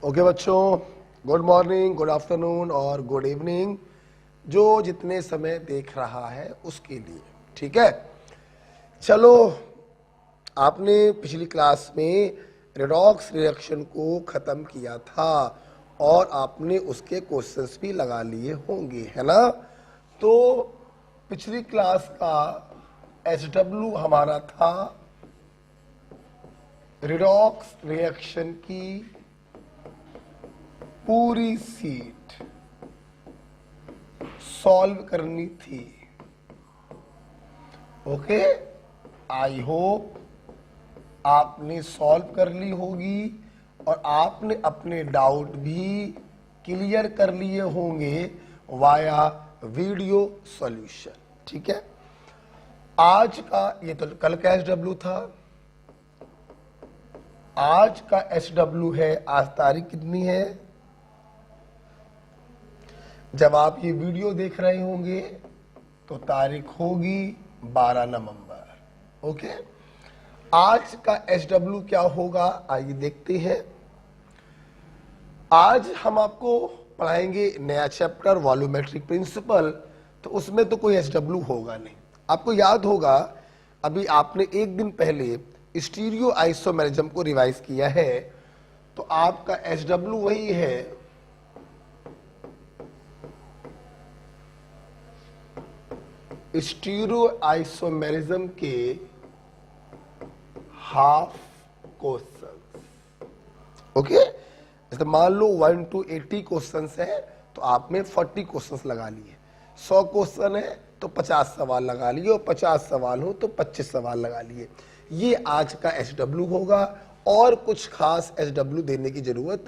Okay बच्चों, good morning, good afternoon और good evening, जो जितने समय देख रहा है उसके लिए। ठीक है, चलो, आपने पिछली क्लास में रेडॉक्स रिएक्शन को ख़त्म किया था और आपने उसके क्वेश्चंस भी लगा लिए होंगे, है ना। तो पिछली क्लास का SW हमारा था रेडॉक्स रिएक्शन की पूरी सीट सॉल्व करनी थी। ओके, आई होप आपने सॉल्व कर ली होगी और आपने अपने डाउट भी क्लियर कर लिए होंगे वाया वीडियो सॉल्यूशन। ठीक है, आज का ये तो कल का SW था, आज का SW है। आज तारीख कितनी है? जब आप ये वीडियो देख रहे होंगे तो तारीख होगी 12 नवंबर। ओके, आज का SW क्या होगा आइए देखते हैं। आज हम आपको पढ़ाएंगे नया चैप्टर वॉल्यूमेट्रिक प्रिंसिपल, तो उसमें तो कोई SW होगा नहीं। आपको याद होगा अभी आपने एक दिन पहले स्टीरियो आइसोमेरिज्म को रिवाइज किया है, तो आपका SW वही है स्टीरियो आइसोमेरिज्म के हाफ क्वेश्चन। ओके, जैसे मान लो 1 to 80 क्वेश्चन है तो आपने 40 क्वेश्चन लगा लिए। 100 क्वेश्चन है तो 50 सवाल लगा लिए, और 50 सवाल हो तो 25 सवाल लगा लिए। ये आज का SW होगा और कुछ खास SW देने की जरूरत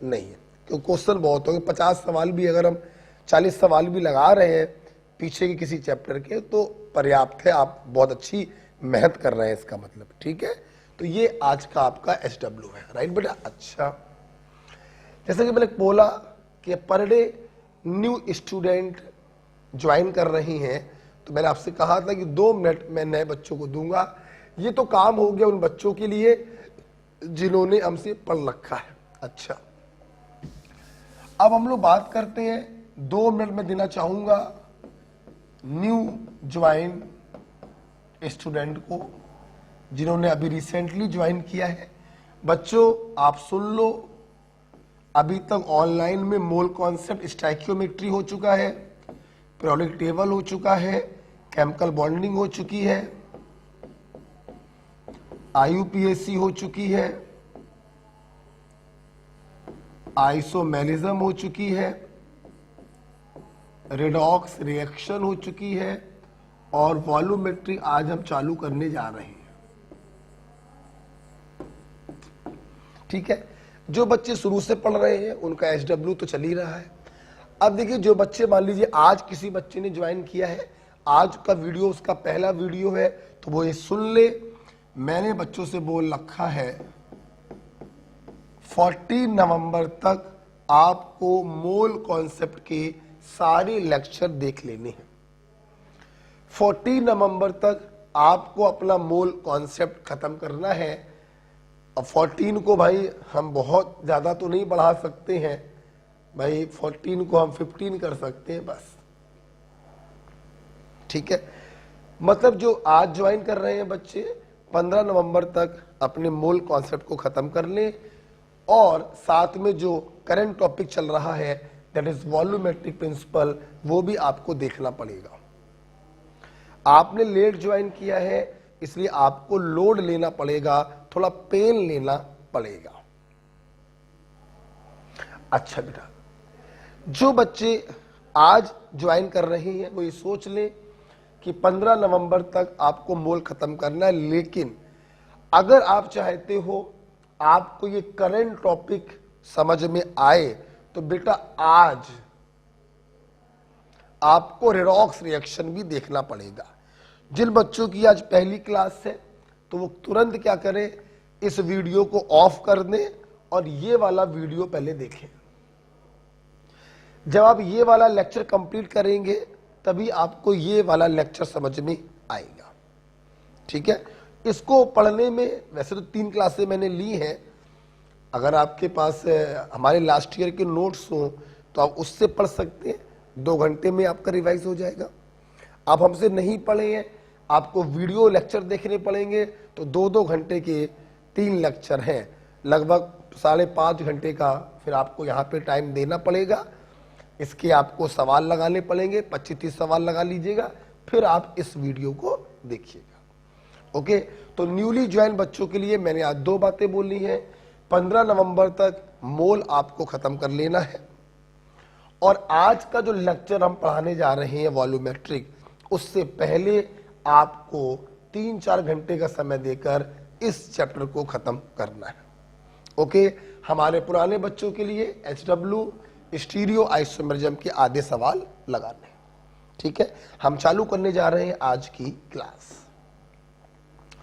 नहीं है, क्योंकि क्वेश्चन बहुत होंगे। 50 सवाल भी अगर हम 40 सवाल भी लगा रहे हैं पीछे के किसी चैप्टर के तो पर्याप्त है, आप बहुत अच्छी मेहनत कर रहे हैं इसका मतलब। ठीक है, तो ये आज का आपका SW है, राइट बेटा। अच्छा, जैसे कि मैंने बोला कि per day new student join कर रही हैं, तो मैंने आपसे कहा था कि 2 मिनट मैं नए बच्चों को दूंगा। ये तो काम हो गया उन बच्चों के लिए जिन्होंने हमसे पढ़ रखा है। अच्छा, अब हम लोग बात करते हैं, 2 मिनट में देना चाहूंगा न्यू ज्वाइन स्टूडेंट को, जिन्होंने अभी रिसेंटली ज्वाइन किया है। बच्चों आप सुन लो, अभी तक ऑनलाइन में मोल कॉन्सेप्ट स्टाइकियोमेट्री हो चुका है, पीरियोडिक टेबल हो चुका है, केमिकल बॉन्डिंग हो चुकी है, IUPAC हो चुकी है, आइसोमेरिज्म हो चुकी है, रेडॉक्स रिएक्शन हो चुकी है, और वॉल्यूमेट्री आज हम चालू करने जा रहे हैं। ठीक है, जो बच्चे शुरू से पढ़ रहे हैं उनका SW तो चल ही रहा है। अब देखिए, जो बच्चे मान लीजिए आज किसी बच्चे ने ज्वाइन किया है, आज का वीडियो उसका पहला वीडियो है, तो वो ये सुन ले। मैंने बच्चों से बोल रखा है 14 नवंबर तक आपको मोल कॉन्सेप्ट के सारे लेक्चर देख लेने हैं। 14 नवंबर तक आपको अपना मोल कॉन्सेप्ट खत्म करना है। अब 14 को भाई हम बहुत ज्यादा तो नहीं बढ़ा सकते हैं भाई, 14 को हम 15 कर सकते हैं बस। ठीक है, मतलब जो आज ज्वाइन कर रहे हैं बच्चे 15 नवंबर तक अपने मोल कॉन्सेप्ट को खत्म कर लें, और साथ में जो करंट टॉपिक चल रहा है दैट इज वॉल्यूमेट्रिक प्रिंसिपल, वो भी आपको देखना पड़ेगा। आपने लेट ज्वाइन किया है इसलिए आपको लोड लेना पड़ेगा, थोड़ा पेन लेना पड़ेगा। अच्छा बेटा, जो बच्चे आज ज्वाइन कर रहे हैं वो ये सोच लें कि 15 नवंबर तक आपको मोल खत्म करना है, लेकिन अगर आप चाहते हो आपको ये करंट टॉपिक समझ में आए तो बेटा आज आपको रेडॉक्स रिएक्शन भी देखना पड़ेगा। जिन बच्चों की आज पहली क्लास है तो वो तुरंत क्या करें, इस वीडियो को ऑफ कर दें और ये वाला वीडियो पहले देखें। जब आप ये वाला लेक्चर कंप्लीट करेंगे तभी आपको ये वाला लेक्चर समझ में आएगा। ठीक है, इसको पढ़ने में वैसे तो 3 क्लासें मैंने ली हैं, अगर आपके पास हमारे लास्ट ईयर के नोट्स हो तो आप उससे पढ़ सकते हैं, 2 घंटे में आपका रिवाइज हो जाएगा। आप हमसे नहीं पढ़े हैं, आपको वीडियो लेक्चर देखने पड़ेंगे, तो 2-2 घंटे के 3 लेक्चर हैं, लगभग 5.5 घंटे का फिर आपको यहाँ पे टाइम देना पड़ेगा। इसके आपको सवाल लगाने पड़ेंगे, 25-30 सवाल लगा लीजिएगा, फिर आप इस वीडियो को देखिएगा। ओके, तो न्यूली ज्वाइन बच्चों के लिए मैंने आज 2 बातें बोली हैं। 15 नवंबर तक मोल आपको खत्म कर लेना है, और आज का जो लेक्चर हम पढ़ाने जा रहे हैं वॉल्यूमेट्रिक, उससे पहले आपको 3-4 घंटे का समय देकर इस चैप्टर को खत्म करना है। ओके, हमारे पुराने बच्चों के लिए HW स्टीरियो आइसोमेरिज्म के आधे सवाल लगाने हैं। ठीक है, हम चालू करने जा रहे हैं आज की क्लास।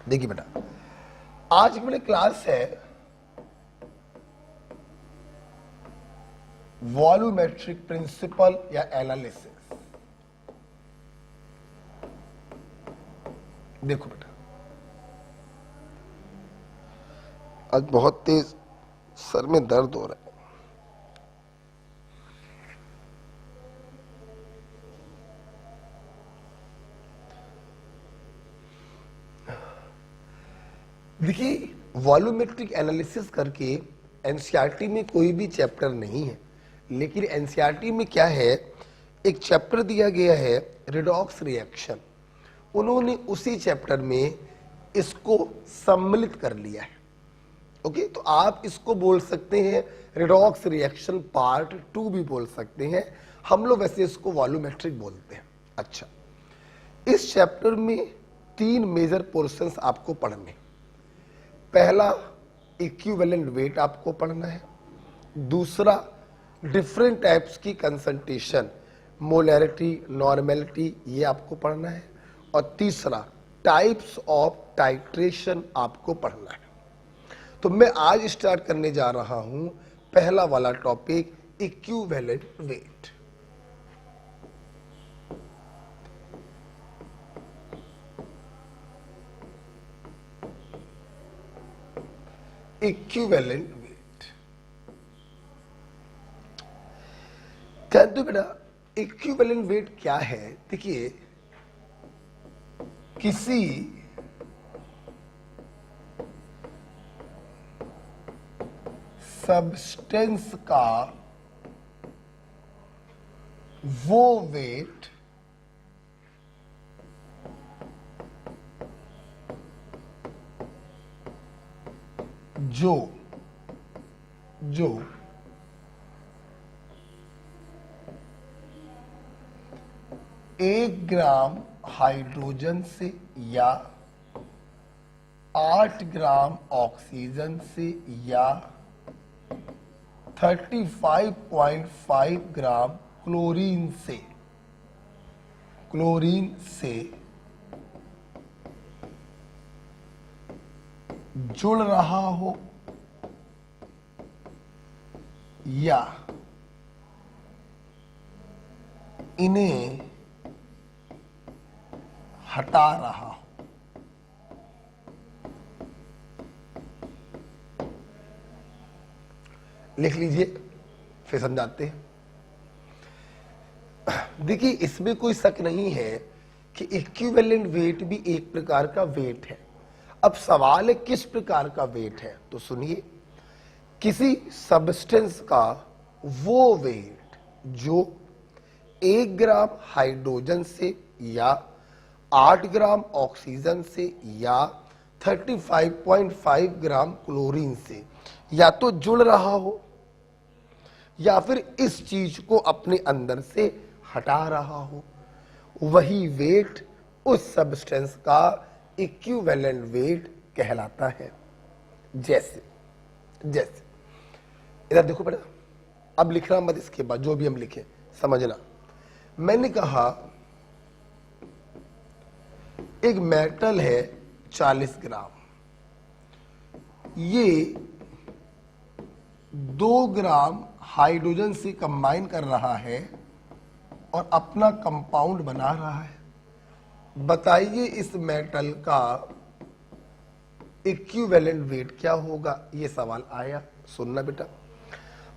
देखिए बेटा, आज की मेरी क्लास है वॉल्यूमेट्रिक प्रिंसिपल या एनालिसिस। देखो बेटा, आज बहुत तेज सर में दर्द हो रहा है। देखिए, वॉल्यूमेट्रिक एनालिसिस करके एनसीईआरटी में कोई भी चैप्टर नहीं है, लेकिन एनसीईआरटी में क्या है, एक चैप्टर दिया गया है रिडॉक्स रिएक्शन। उन्होंने उसी चैप्टर में इसको सम्मिलित कर लिया है। ओके, तो आप इसको बोल सकते हैं रिडॉक्स रिएक्शन पार्ट 2 भी बोल सकते हैं, हम लोग वैसे इसको वॉल्यूमेट्रिक बोलते हैं। अच्छा, इस चैप्टर में 3 मेजर पोर्शंस आपको पढ़ने। पहला, इक्विवेलेंट वेट आपको पढ़ना है। दूसरा, डिफरेंट टाइप्स की कंसंट्रेशन, मोलैरिटी, नॉर्मेलिटी, ये आपको पढ़ना है। और तीसरा, टाइप्स ऑफ टाइट्रेशन आपको पढ़ना है। तो मैं आज स्टार्ट करने जा रहा हूं पहला वाला topic, equivalent weight. Equivalent weight कहते बेटा, इक्विवेलेंट वेट क्या है? देखिए, किसी सब्सटेंस का वो वेट जो 1 ग्राम हाइड्रोजन से या 8 ग्राम ऑक्सीजन से या 35.5 ग्राम क्लोरीन से जुड़ रहा हो या इन्हें हटा रहा हो। लिख लीजिए, फिर समझाते हैं। देखिए, इसमें कोई शक नहीं है कि इक्विवेलेंट वेट भी एक प्रकार का वेट है। अब सवाल है किस प्रकार का वेट है, तो सुनिए, किसी सब्सटेंस का वो वेट जो 1 ग्राम हाइड्रोजन से या 8 ग्राम ऑक्सीजन से या 35.5 ग्राम क्लोरीन से या तो जुड़ रहा हो या फिर इस चीज को अपने अंदर से हटा रहा हो, वही वेट उस सब्सटेंस का इक्विवेलेंट वेट कहलाता है। जैसे इधर देखो बेटा, अब लिखना मत, इसके बाद जो भी हम लिखें समझना। मैंने कहा एक मेटल है 40 ग्राम, ये 2 ग्राम हाइड्रोजन से कंबाइन कर रहा है और अपना कंपाउंड बना रहा है। बताइए इस मेटल का इक्विवेलेंट वेट क्या होगा? ये सवाल आया। सुनना बेटा,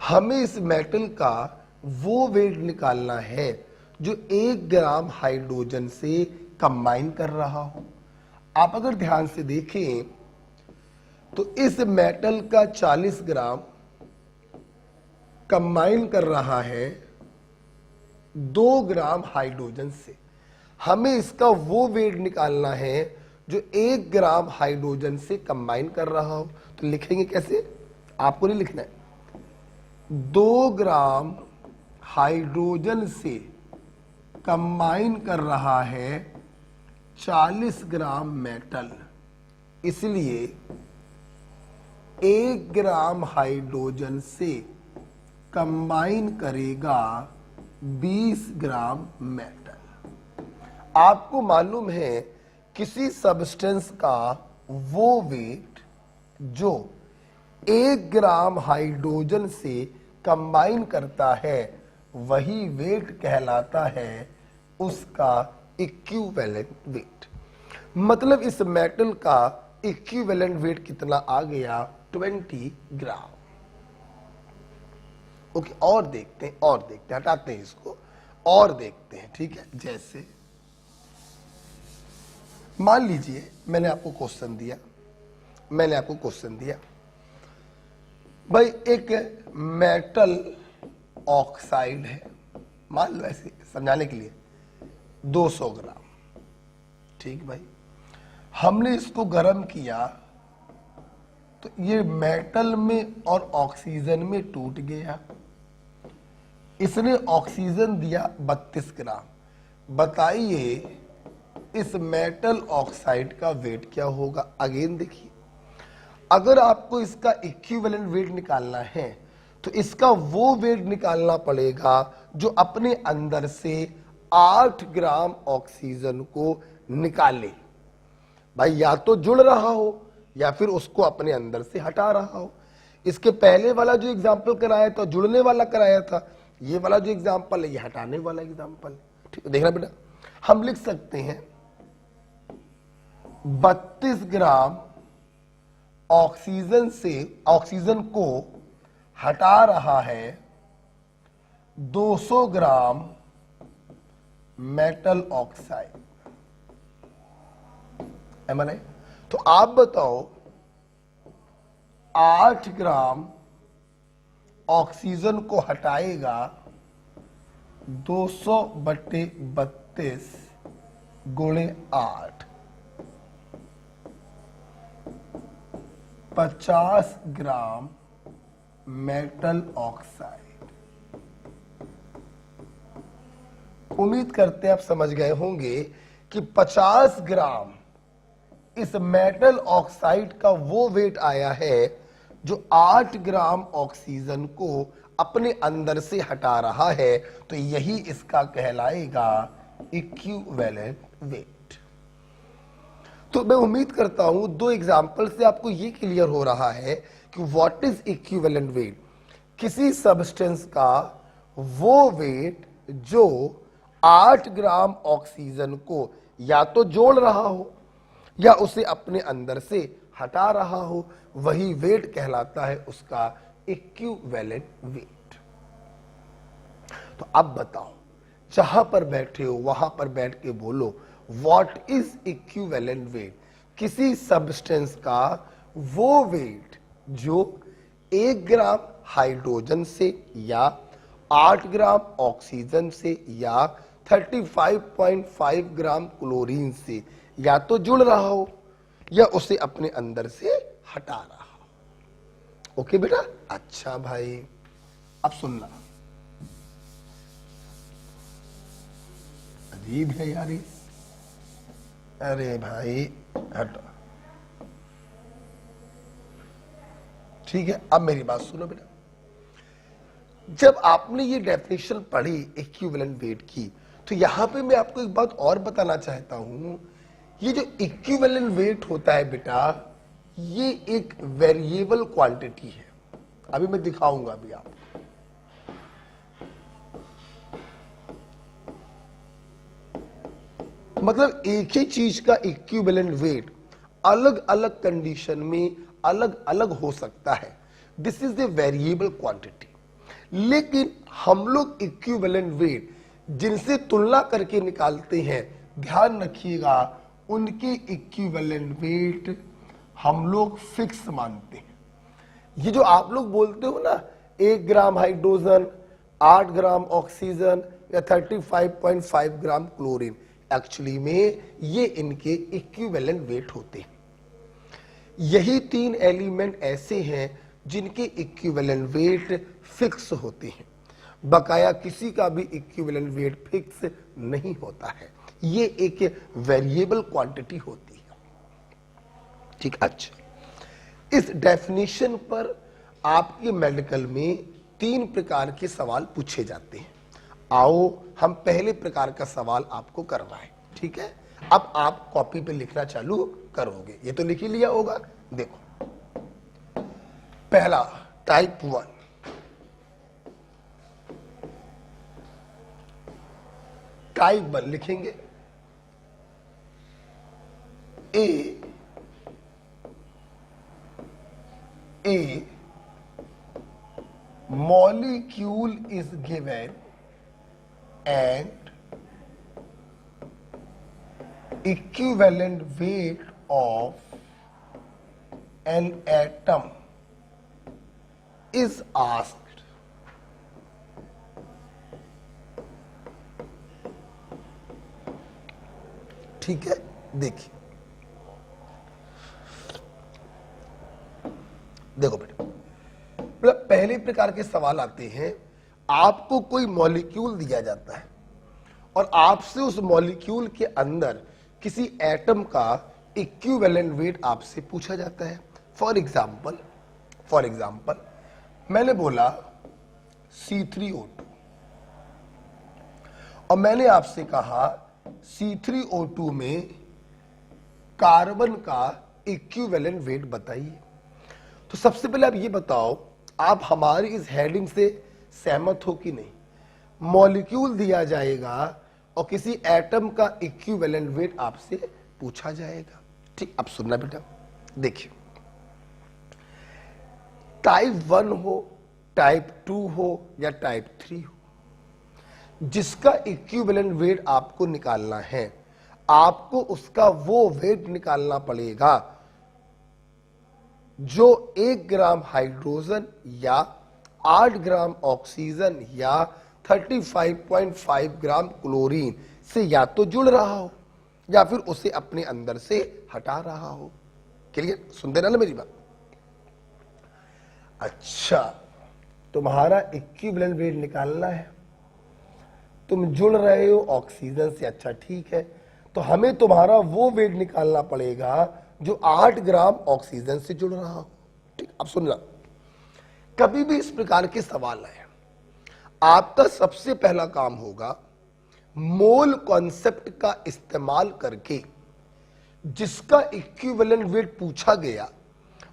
हमें इस मेटल का वो वेट निकालना है जो 1 ग्राम हाइड्रोजन से कंबाइन कर रहा हो। आप अगर ध्यान से देखें तो इस मेटल का 40 ग्राम कंबाइन कर रहा है 2 ग्राम हाइड्रोजन से। हमें इसका वो वेट निकालना है जो 1 ग्राम हाइड्रोजन से कंबाइन कर रहा हो। तो लिखेंगे कैसे, आपको नहीं लिखना है, 2 ग्राम हाइड्रोजन से कंबाइन कर रहा है 40 ग्राम मेटल, इसलिए 1 ग्राम हाइड्रोजन से कंबाइन करेगा 20 ग्राम मेटल। आपको मालूम है किसी सब्सटेंस का वो वेट जो 1 ग्राम हाइड्रोजन से कंबाइन करता है वही वेट कहलाता है उसका इक्विवेलेंट वेट। मतलब इस मेटल का इक्विवेलेंट वेट कितना आ गया, 20 ग्राम। ओके, और देखते हैं, हटाते हैं इसको और देखते हैं, ठीक है। जैसे मान लीजिए मैंने आपको क्वेश्चन दिया भाई, एक मेटल ऑक्साइड है, मान लो ऐसे समझाने के लिए 200 ग्राम, ठीक भाई। हमने इसको गर्म किया तो ये मेटल में और ऑक्सीजन में टूट गया। इसने ऑक्सीजन दिया 32 ग्राम। बताइए इस मेटल ऑक्साइड का वेट क्या होगा। अगेन देखिए, अगर आपको इसका इक्विवेलेंट वेट निकालना है तो इसका वो वेट निकालना पड़ेगा जो अपने अंदर से 8 ग्राम ऑक्सीजन को निकाले। भाई या तो जुड़ रहा हो या फिर उसको अपने अंदर से हटा रहा हो। इसके पहले वाला जो एग्जाम्पल कराया था जुड़ने वाला कराया था, ये वाला जो एग्जाम्पल है ये हटाने वाला एग्जाम्पल है। ठीक है, देखना बेटा, हम लिख सकते हैं 32 ग्राम ऑक्सीजन से ऑक्सीजन को हटा रहा है 200 ग्राम मेटल ऑक्साइड। एम आई? तो आप बताओ 8 ग्राम ऑक्सीजन को हटाएगा 200/32 गुणे 8, 50 ग्राम मेटल ऑक्साइड। उम्मीद करते हैं आप समझ गए होंगे कि 50 ग्राम इस मेटल ऑक्साइड का वो वेट आया है जो 8 ग्राम ऑक्सीजन को अपने अंदर से हटा रहा है। तो यही इसका कहलाएगा इक्विवेलेंट वेट। तो मैं उम्मीद करता हूं 2 एग्जाम्पल से आपको ये क्लियर हो रहा है कि व्हाट इज इक्विवेलेंट वेट। किसी सब्सटेंस का वो वेट जो 8 ग्राम ऑक्सीजन को या तो जोड़ रहा हो या उसे अपने अंदर से हटा रहा हो, वही वेट कहलाता है उसका इक्विवेलेंट वेट। तो अब बताओ, जहां पर बैठे हो वहां पर बैठ के बोलो व्हाट इज इक्विवेलेंट वेट। किसी सब्सटेंस का वो वेट जो 1 ग्राम हाइड्रोजन से या 8 ग्राम ऑक्सीजन से या 35.5 ग्राम क्लोरीन से या तो जुड़ रहा हो या उसे अपने अंदर से हटा रहा हो। ओके बेटा, अच्छा भाई अब सुनना, अजीब है यार ये। अरे भाई हटो, ठीक है। अब मेरी बात सुनो बेटा, जब आपने ये डेफिनेशन पढ़ी इक्विवेलेंट वेट की तो यहां पे मैं आपको एक बात और बताना चाहता हूं। ये जो इक्विवेलेंट वेट होता है बेटा, ये एक वेरिएबल क्वांटिटी है। अभी मैं दिखाऊंगा अभी आपको। मतलब एक ही चीज का इक्विवेलेंट वेट अलग अलग कंडीशन में अलग अलग हो सकता है। This is the variable quantity. लेकिन हम लोग इक्विवेलेंट वेट जिनसे तुलना करके निकालते हैं, ध्यान रखिएगा उनके इक्विवेलेंट वेट हम लोग फिक्स मानते हैं। ये जो आप लोग बोलते हो ना 1 ग्राम हाइड्रोजन, 8 ग्राम ऑक्सीजन या 35.5 ग्राम क्लोरीन, एक्चुअली में ये इनके इक्विवेलेंट वेट होते हैं। यही 3 एलिमेंट ऐसे हैं जिनके इक्विवेलेंट वेट फिक्स होते हैं, बकाया किसी का भी इक्विवेलेंट वेट फिक्स नहीं होता है। ये एक वेरिएबल क्वांटिटी होती है। ठीक, अच्छा, इस डेफिनेशन पर आपके मेडिकल में 3 प्रकार के सवाल पूछे जाते हैं। आओ हम पहले प्रकार का सवाल आपको करवाएं। ठीक है, अब आप कॉपी पे लिखना चालू करोगे। ये तो लिख ही लिया होगा। देखो, पहला टाइप 1, टाइप 1 लिखेंगे। A molecule is given and equivalent weight of an atom is asked. ठीक है, देखिए, देखो बेटा, मतलब पहले प्रकार के सवाल आते हैं, आपको कोई मॉलिक्यूल दिया जाता है और आपसे उस मॉलिक्यूल के अंदर किसी एटम का इक्विवेलेंट वेट आपसे पूछा जाता है। फॉर एग्जाम्पल मैंने बोला C3O2 और मैंने आपसे कहा C3O2 में कार्बन का इक्विवेलेंट वेट बताइए। तो सबसे पहले आप ये बताओ, आप हमारी इस हेडिंग से सहमत हो कि नहीं? मॉलिक्यूल दिया जाएगा और किसी एटम का इक्विवेलेंट वेट आपसे पूछा जाएगा। ठीक, अब सुनना बेटा, देखिए, टाइप 1 हो, टाइप 2 हो या टाइप 3 हो, जिसका इक्विवेलेंट वेट आपको निकालना है, आपको उसका वो वेट निकालना पड़ेगा जो 1 ग्राम हाइड्रोजन या 8 ग्राम ऑक्सीजन या 35.5 ग्राम क्लोरीन से या तो जुड़ रहा हो या फिर उसे अपने अंदर से हटा रहा हो। क्लियर? सुनते ना मेरी बात? अच्छा, तुम्हारा इक्विवेलेंट वेट निकालना है, तुम जुड़ रहे हो ऑक्सीजन से, अच्छा ठीक है, तो हमें तुम्हारा वो वेट निकालना पड़ेगा जो 8 ग्राम ऑक्सीजन से जुड़ रहा हो। ठीक, अब सुनना, कभी भी इस प्रकार के सवाल आए, आपका सबसे पहला काम होगा मोल कॉन्सेप्ट का इस्तेमाल करके जिसका इक्विवेलेंट वेट पूछा गया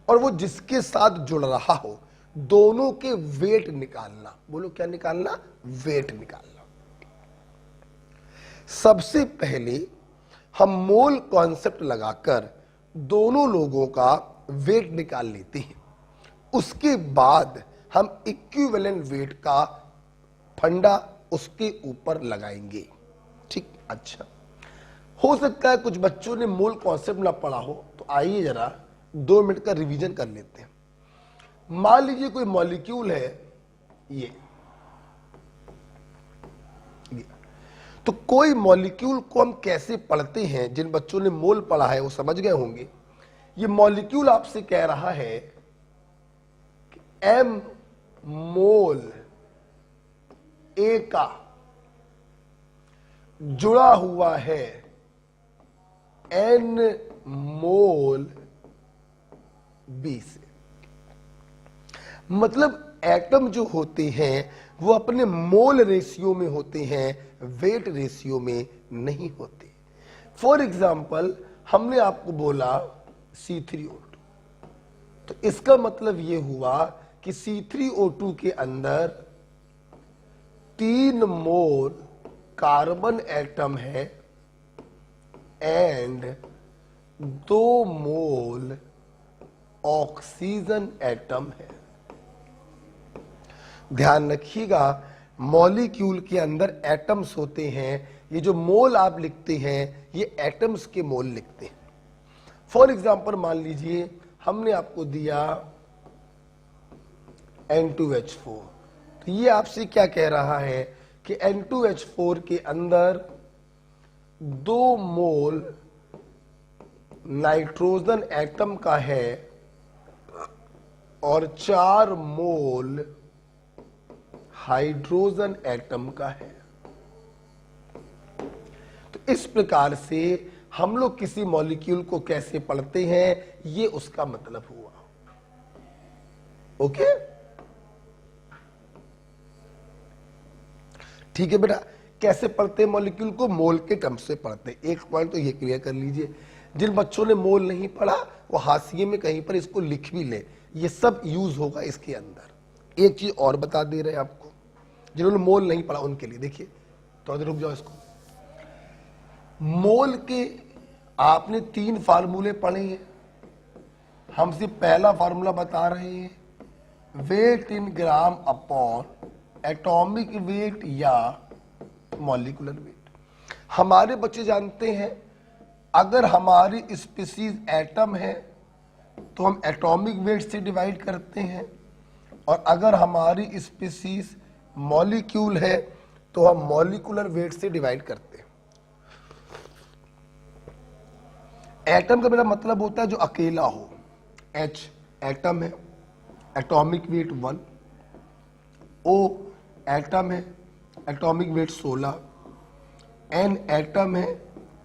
और वो जिसके साथ जुड़ रहा हो, दोनों के वेट निकालना। बोलो क्या निकालना? वेट निकालना। सबसे पहले हम मोल कॉन्सेप्ट लगाकर दोनों लोगों का वेट निकाल लेते हैं, उसके बाद हम इक्विवेलेंट वेट का फंडा उसके ऊपर लगाएंगे। ठीक, अच्छा, हो सकता है कुछ बच्चों ने मोल कॉन्सेप्ट ना पढ़ा हो, तो आइए जरा 2 मिनट का रिवीजन कर लेते हैं। मान लीजिए कोई मॉलिक्यूल है ये, तो कोई मॉलिक्यूल को हम कैसे पढ़ते हैं, जिन बच्चों ने मोल पढ़ा है वो समझ गए होंगे। ये मॉलिक्यूल आपसे कह रहा है कि m मोल A का जुड़ा हुआ है n मोल B से। मतलब एटम जो होते हैं वो अपने मोल रेशियो में होते हैं, वेट रेशियो में नहीं होते। फॉर एग्जाम्पल हमने आपको बोला C3O2, तो इसका मतलब ये हुआ कि C3O2 के अंदर 3 मोल कार्बन एटम है एंड 2 मोल ऑक्सीजन एटम है। ध्यान रखिएगा, मॉलिक्यूल के अंदर एटम्स होते हैं। ये जो मोल आप लिखते हैं ये एटम्स के मोल लिखते हैं। फॉर एग्जाम्पल मान लीजिए हमने आपको दिया N2H4, तो ये आपसे क्या कह रहा है कि N2H4 के अंदर 2 मोल नाइट्रोजन एटम का है और 4 मोल हाइड्रोजन एटम का है। तो इस प्रकार से हम लोग किसी मॉलिक्यूल को कैसे पढ़ते हैं, ये उसका मतलब हुआ। ओके, ठीक है बेटा। कैसे पढ़ते हैं मॉलिक्यूल को? मोल के टर्म से पढ़ते हैं। एक पॉइंट तो ये क्लियर कर लीजिए, जिन बच्चों ने मोल नहीं पढ़ा वो हाशिए में कहीं पर इसको लिख भी ले, ये सब यूज होगा इसके अंदर। एक चीज और बता दे रहे हैं आपको, जिन्होंने मोल नहीं पढ़ा उनके लिए। देखिए थोड़ा देर रुक जाओ इसको। मोल के आपने 3 फार्मूले पढ़े हैं। हमसे पहला फार्मूला बता रहे हैं, वेट इन ग्राम अपॉन एटॉमिक वेट या मॉलिक्यूलर वेट। हमारे बच्चे जानते हैं अगर हमारी स्पीसीज एटम है तो हम एटॉमिक वेट से डिवाइड करते हैं, और अगर हमारी स्पीसीज मॉलिक्यूल है तो हम मॉलिक्यूलर वेट से डिवाइड करते हैं। एटम का मेरा मतलब होता है जो अकेला हो। H एटम है, एटॉमिक वेट 1। O एटम है, एटॉमिक वेट 16। N एटम है,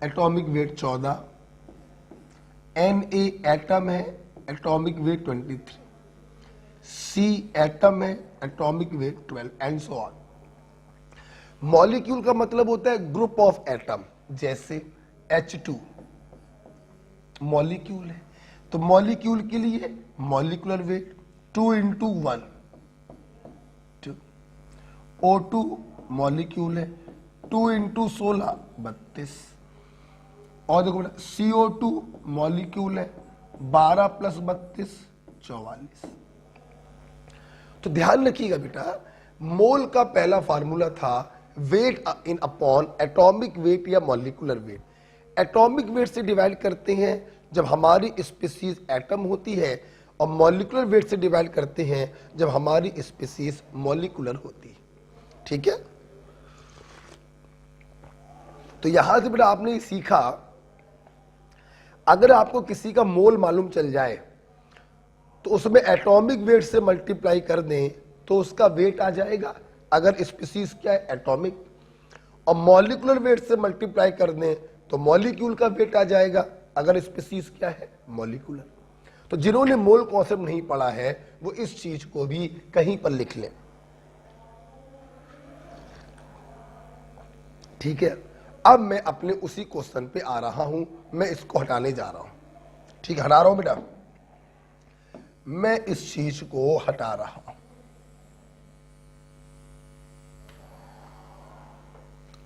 एटॉमिक वेट 14। Na एटम है, एटॉमिक वेट 23। C एटम है, atomic weight 12 and so on. Molecule का मतलब होता है ग्रुप ऑफ एटम। जैसे H2 मॉलिक्यूल है, तो मॉलिक्यूल के लिए मॉलिक्यूलर वेट 2 × 1 2। O2 मॉलिक्यूल है, 2 × 16 32। और देखो बेटा CO2 मॉलिक्यूल है, 12 + 32 44। तो ध्यान रखिएगा बेटा, मोल का पहला फार्मूला था weight in upon atomic weight या मॉलिक्यूलर वेट। एटॉमिक वेट से डिवाइड करते हैं जब हमारी स्पीसीज एटम होती है, और मॉलिक्यूलर वेट से डिवाइड करते हैं जब हमारी स्पीसीज मॉलिक्यूलर होती है। ठीक है, तो यहां से बेटा आपने सीखा, अगर आपको किसी का मोल मालूम चल जाए तो उसमें एटॉमिक वेट से मल्टीप्लाई कर दें तो उसका वेट आ जाएगा, अगर स्पीसीज क्या है एटॉमिक। और मॉलिक्यूलर वेट से मल्टीप्लाई कर दें तो मॉलिक्यूल का वेट आ जाएगा, अगर स्पीसीज क्या है मॉलिक्यूलर। तो जिन्होंने मोल कॉन्सेप्ट नहीं पढ़ा है वो इस चीज को भी कहीं पर लिख लें। ठीक है, अब मैं अपने उसी क्वेश्चन पे आ रहा हूं, मैं इसको हटाने जा रहा हूं। ठीक है, हटा रहा हूं बेटा, मैं इस चीज को हटा रहा हूं।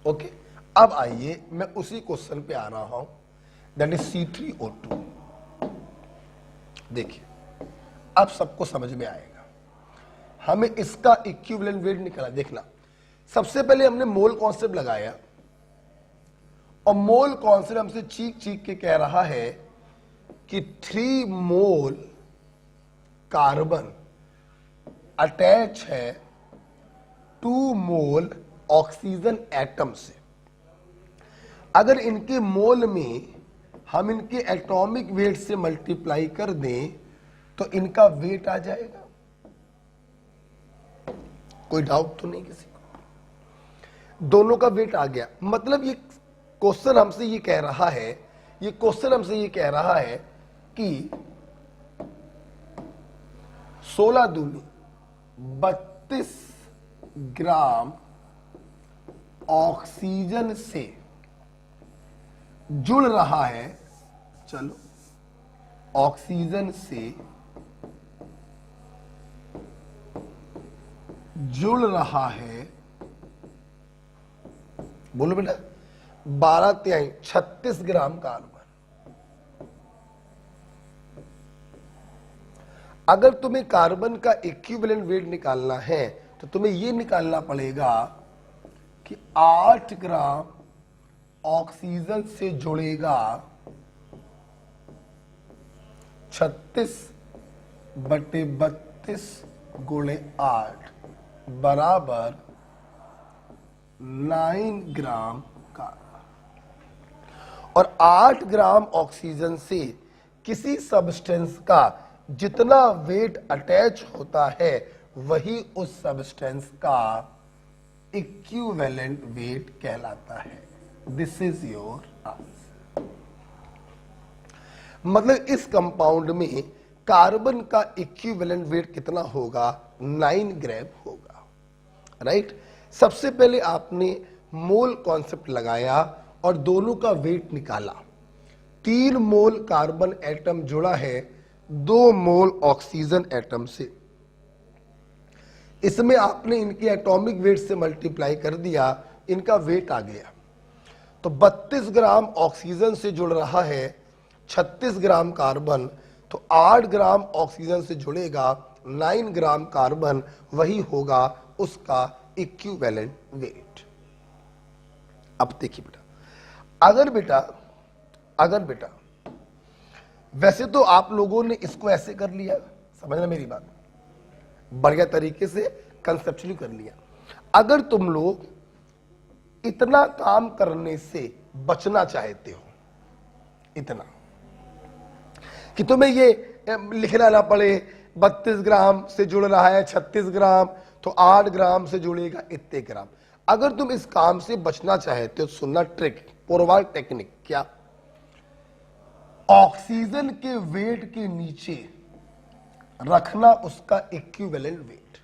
ओके, अब आइए मैं उसी क्वेश्चन पे आ रहा हूं, दैट इज C3O2। देखिए अब सबको समझ में आएगा, हमें इसका इक्विवेलेंट वेट निकाला। देखना, सबसे पहले हमने मोल कॉन्सेप्ट लगाया, और मोल कॉन्सेप्ट हमसे चीख चीख के कह रहा है कि 3 मोल कार्बन अटैच है 2 मोल ऑक्सीजन एटम से। अगर इनके मोल में हम इनके एटॉमिक वेट से मल्टीप्लाई कर दें तो इनका वेट आ जाएगा। कोई डाउट तो नहीं किसी को? दोनों का वेट आ गया। मतलब ये क्वेश्चन हमसे ये कह रहा है, ये क्वेश्चन हमसे ये कह रहा है कि 16 दूनी 32 ग्राम ऑक्सीजन से जुड़ रहा है, चलो ऑक्सीजन से जुड़ रहा है, बोलो बेटा 12 तिहाई 36 ग्राम कार्बन। अगर तुम्हें कार्बन का इक्विवेलेंट वेट निकालना है तो तो तुम्हें ये निकालना पड़ेगा कि 8 ग्राम ऑक्सीजन से जुड़ेगा 36/32 गुणे 8 बराबर 9 ग्राम का। और 8 ग्राम ऑक्सीजन से किसी सब्सटेंस का जितना वेट अटैच होता है वही उस सब्सटेंस का इक्विवेलेंट वेट कहलाता है। This is your answer. मतलब इस कंपाउंड में कार्बन का इक्विवेलेंट वेट कितना होगा? 9 ग्राम होगा, राइट। सबसे पहले आपने मोल कॉन्सेप्ट लगाया और दोनों का वेट निकाला। 3 मोल कार्बन एटम जुड़ा है 2 मोल ऑक्सीजन एटम से। इसमें आपने इनके एटॉमिक वेट से मल्टीप्लाई कर दिया, इनका वेट आ गया। तो 32 ग्राम ऑक्सीजन से जुड़ रहा है 36 ग्राम कार्बन, तो 8 ग्राम ऑक्सीजन से जुड़ेगा 9 ग्राम कार्बन, वही होगा उसका इक्विवेलेंट वेट। अब देखिए बेटा, अगर बेटा वैसे तो आप लोगों ने इसको ऐसे कर लिया, समझना मेरी बात, बढ़िया तरीके से कंसेप्चुअली कर लिया। अगर तुम लोग इतना काम करने से बचना चाहते हो, इतना कि तुम्हें ये लिखना ना पड़े 32 ग्राम से जुड़ रहा है 36 ग्राम, तो 8 ग्राम से जुड़ेगा इतने ग्राम। अगर तुम इस काम से बचना चाहते हो, सुनना ट्रिक, पोरवाल टेक्निक। क्या? ऑक्सीजन के वेट के नीचे रखना उसका इक्विवेलेंट वेट,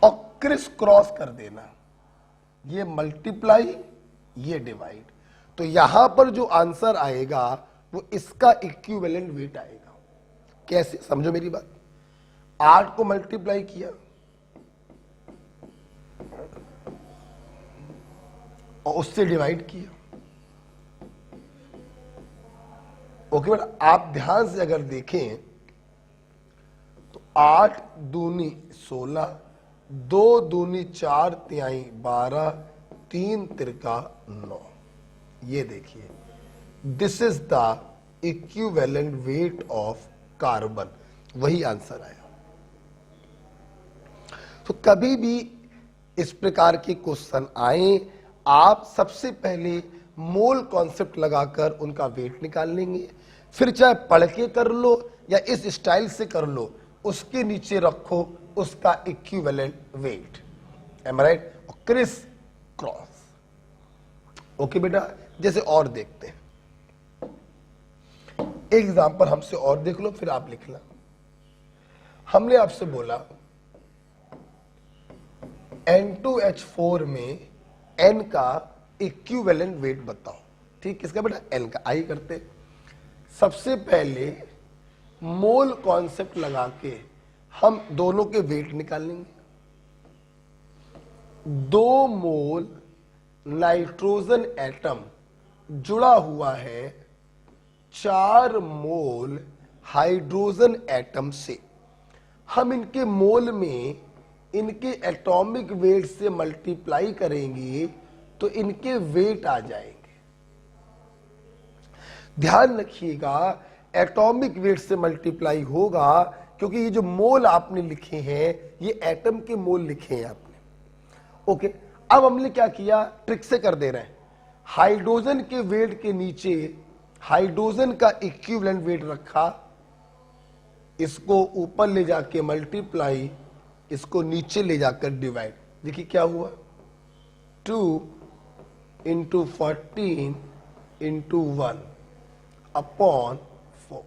और क्रिस क्रॉस कर देना, ये मल्टीप्लाई ये डिवाइड, तो यहां पर जो आंसर आएगा वो इसका इक्विवेलेंट वेट आएगा। कैसे? समझो मेरी बात। 8 को मल्टीप्लाई किया और उससे डिवाइड किया। ओके बेटा, आप ध्यान से अगर देखें तो 8 दूनी 16, 2 दूनी 4 तिहाई 12, 3 तिरका 9। ये देखिए, this is the equivalent weight of carbon, वही आंसर आया। तो कभी भी इस प्रकार के क्वेश्चन आए, आप सबसे पहले मोल कॉन्सेप्ट लगाकर उनका वेट निकाल लेंगे, फिर चाहे पढ़ के कर लो या इस स्टाइल से कर लो, उसके नीचे रखो उसका इक्विवेलेंट वेट। एम आई राइट? Criss cross. ओके बेटा, जैसे और देखते हैं, एक एग्जांपल हमसे और देख लो, फिर आप लिखना। हमने आपसे बोला N2H4 में N का इक्विवेलेंट वेट बताओ। ठीक, किसका बेटा? N का। आई करते, सबसे पहले मोल कॉन्सेप्ट लगा के हम दोनों के वेट निकालेंगे। 2 मोल नाइट्रोजन एटम जुड़ा हुआ है 4 मोल हाइड्रोजन एटम से। हम इनके मोल में इनके एटॉमिक वेट से मल्टीप्लाई करेंगे तो इनके वेट आ जाएंगे। ध्यान रखिएगा, एटॉमिक वेट से मल्टीप्लाई होगा, क्योंकि ये जो मोल आपने लिखे हैं ये एटम के मोल लिखे हैं आपने। ओके, अब हमने क्या किया? ट्रिक से कर दे रहे हैं। हाइड्रोजन के वेट के नीचे हाइड्रोजन का इक्विवेलेंट वेट रखा, इसको ऊपर ले जाके मल्टीप्लाई, इसको नीचे ले जाकर डिवाइड। देखिए क्या हुआ, 2 × 14 × 1 अपॉन 4।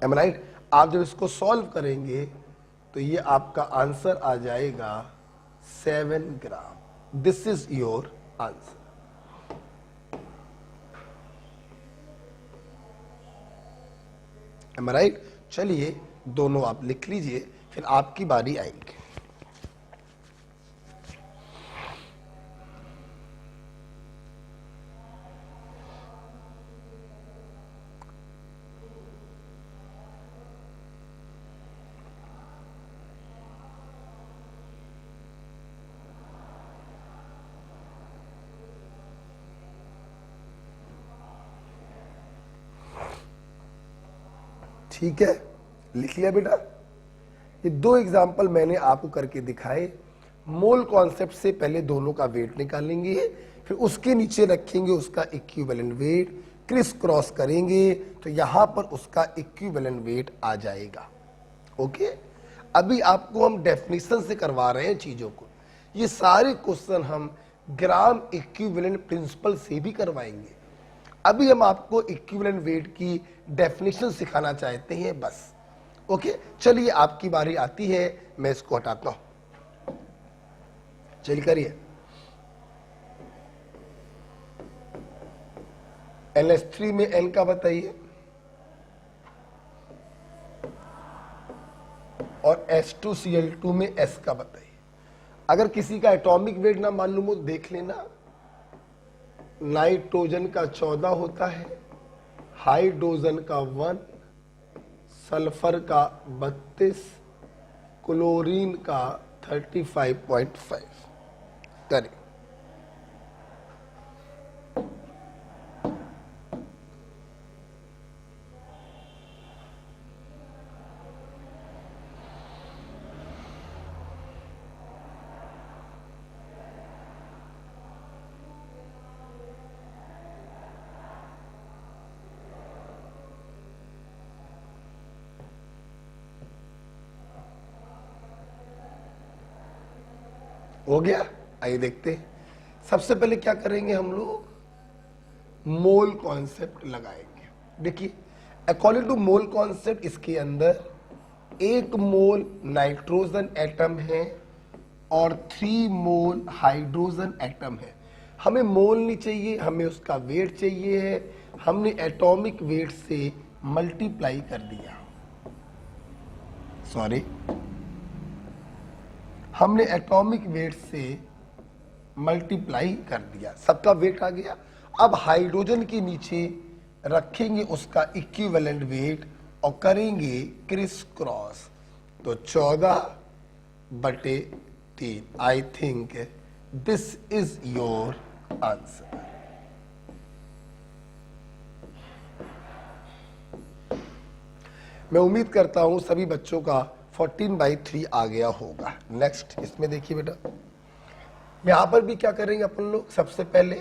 M right? आप जब इसको सॉल्व करेंगे तो ये आपका आंसर आ जाएगा 7 ग्राम। This is your answer. Am right? चलिए दोनों आप लिख लीजिए, फिर आपकी बारी आएगी। ठीक है, लिख लिया बेटा। ये दो एग्जाम्पल मैंने आपको करके दिखाए। मोल कॉन्सेप्ट से पहले दोनों का वेट निकालेंगे, फिर उसके नीचे रखेंगे उसका इक्विवेलेंट वेट, क्रिस क्रॉस करेंगे तो यहां पर उसका इक्विवेलेंट वेट आ जाएगा। ओके, अभी आपको हम डेफिनेशन से करवा रहे हैं चीजों को। ये सारे क्वेश्चन हम ग्राम इक्विवेलेंट प्रिंसिपल से भी करवाएंगे। अभी हम आपको इक्विवेलेंट वेट की डेफिनेशन सिखाना चाहते हैं बस। ओके, चलिए आपकी बारी आती है, मैं इसको हटाता हूं। चलिए करिए। NH3 में N का बताइए और H2Cl2 में S का बताइए। अगर किसी का एटॉमिक वेट ना मालूम हो देख लेना। नाइट्रोजन का 14 होता है, हाइड्रोजन का 1, सल्फर का 32, क्लोरीन का 35.5। करिए। हो गया? आइए देखते हैं। सबसे पहले क्या करेंगे हम लोग, मोल कॉन्सेप्ट लगाएंगे। देखिए, अकॉर्डिंग टू मोल कॉन्सेप्ट इसके अंदर 1 मोल नाइट्रोजन एटम है और 3 मोल हाइड्रोजन एटम है। हमें मोल नहीं चाहिए, हमें उसका वेट चाहिए है। हमने एटॉमिक वेट से मल्टीप्लाई कर दिया, सॉरी, हमने एटॉमिक वेट से मल्टीप्लाई कर दिया, सबका वेट आ गया। अब हाइड्रोजन के नीचे रखेंगे उसका इक्विवेलेंट वेट और करेंगे क्रिस क्रॉस, तो 14/3। I think this is your answer. मैं उम्मीद करता हूं सभी बच्चों का 14/3 आ गया होगा। नेक्स्ट इसमें देखिए बेटा, यहां पर भी क्या करेंगे अपन लोग, सबसे पहले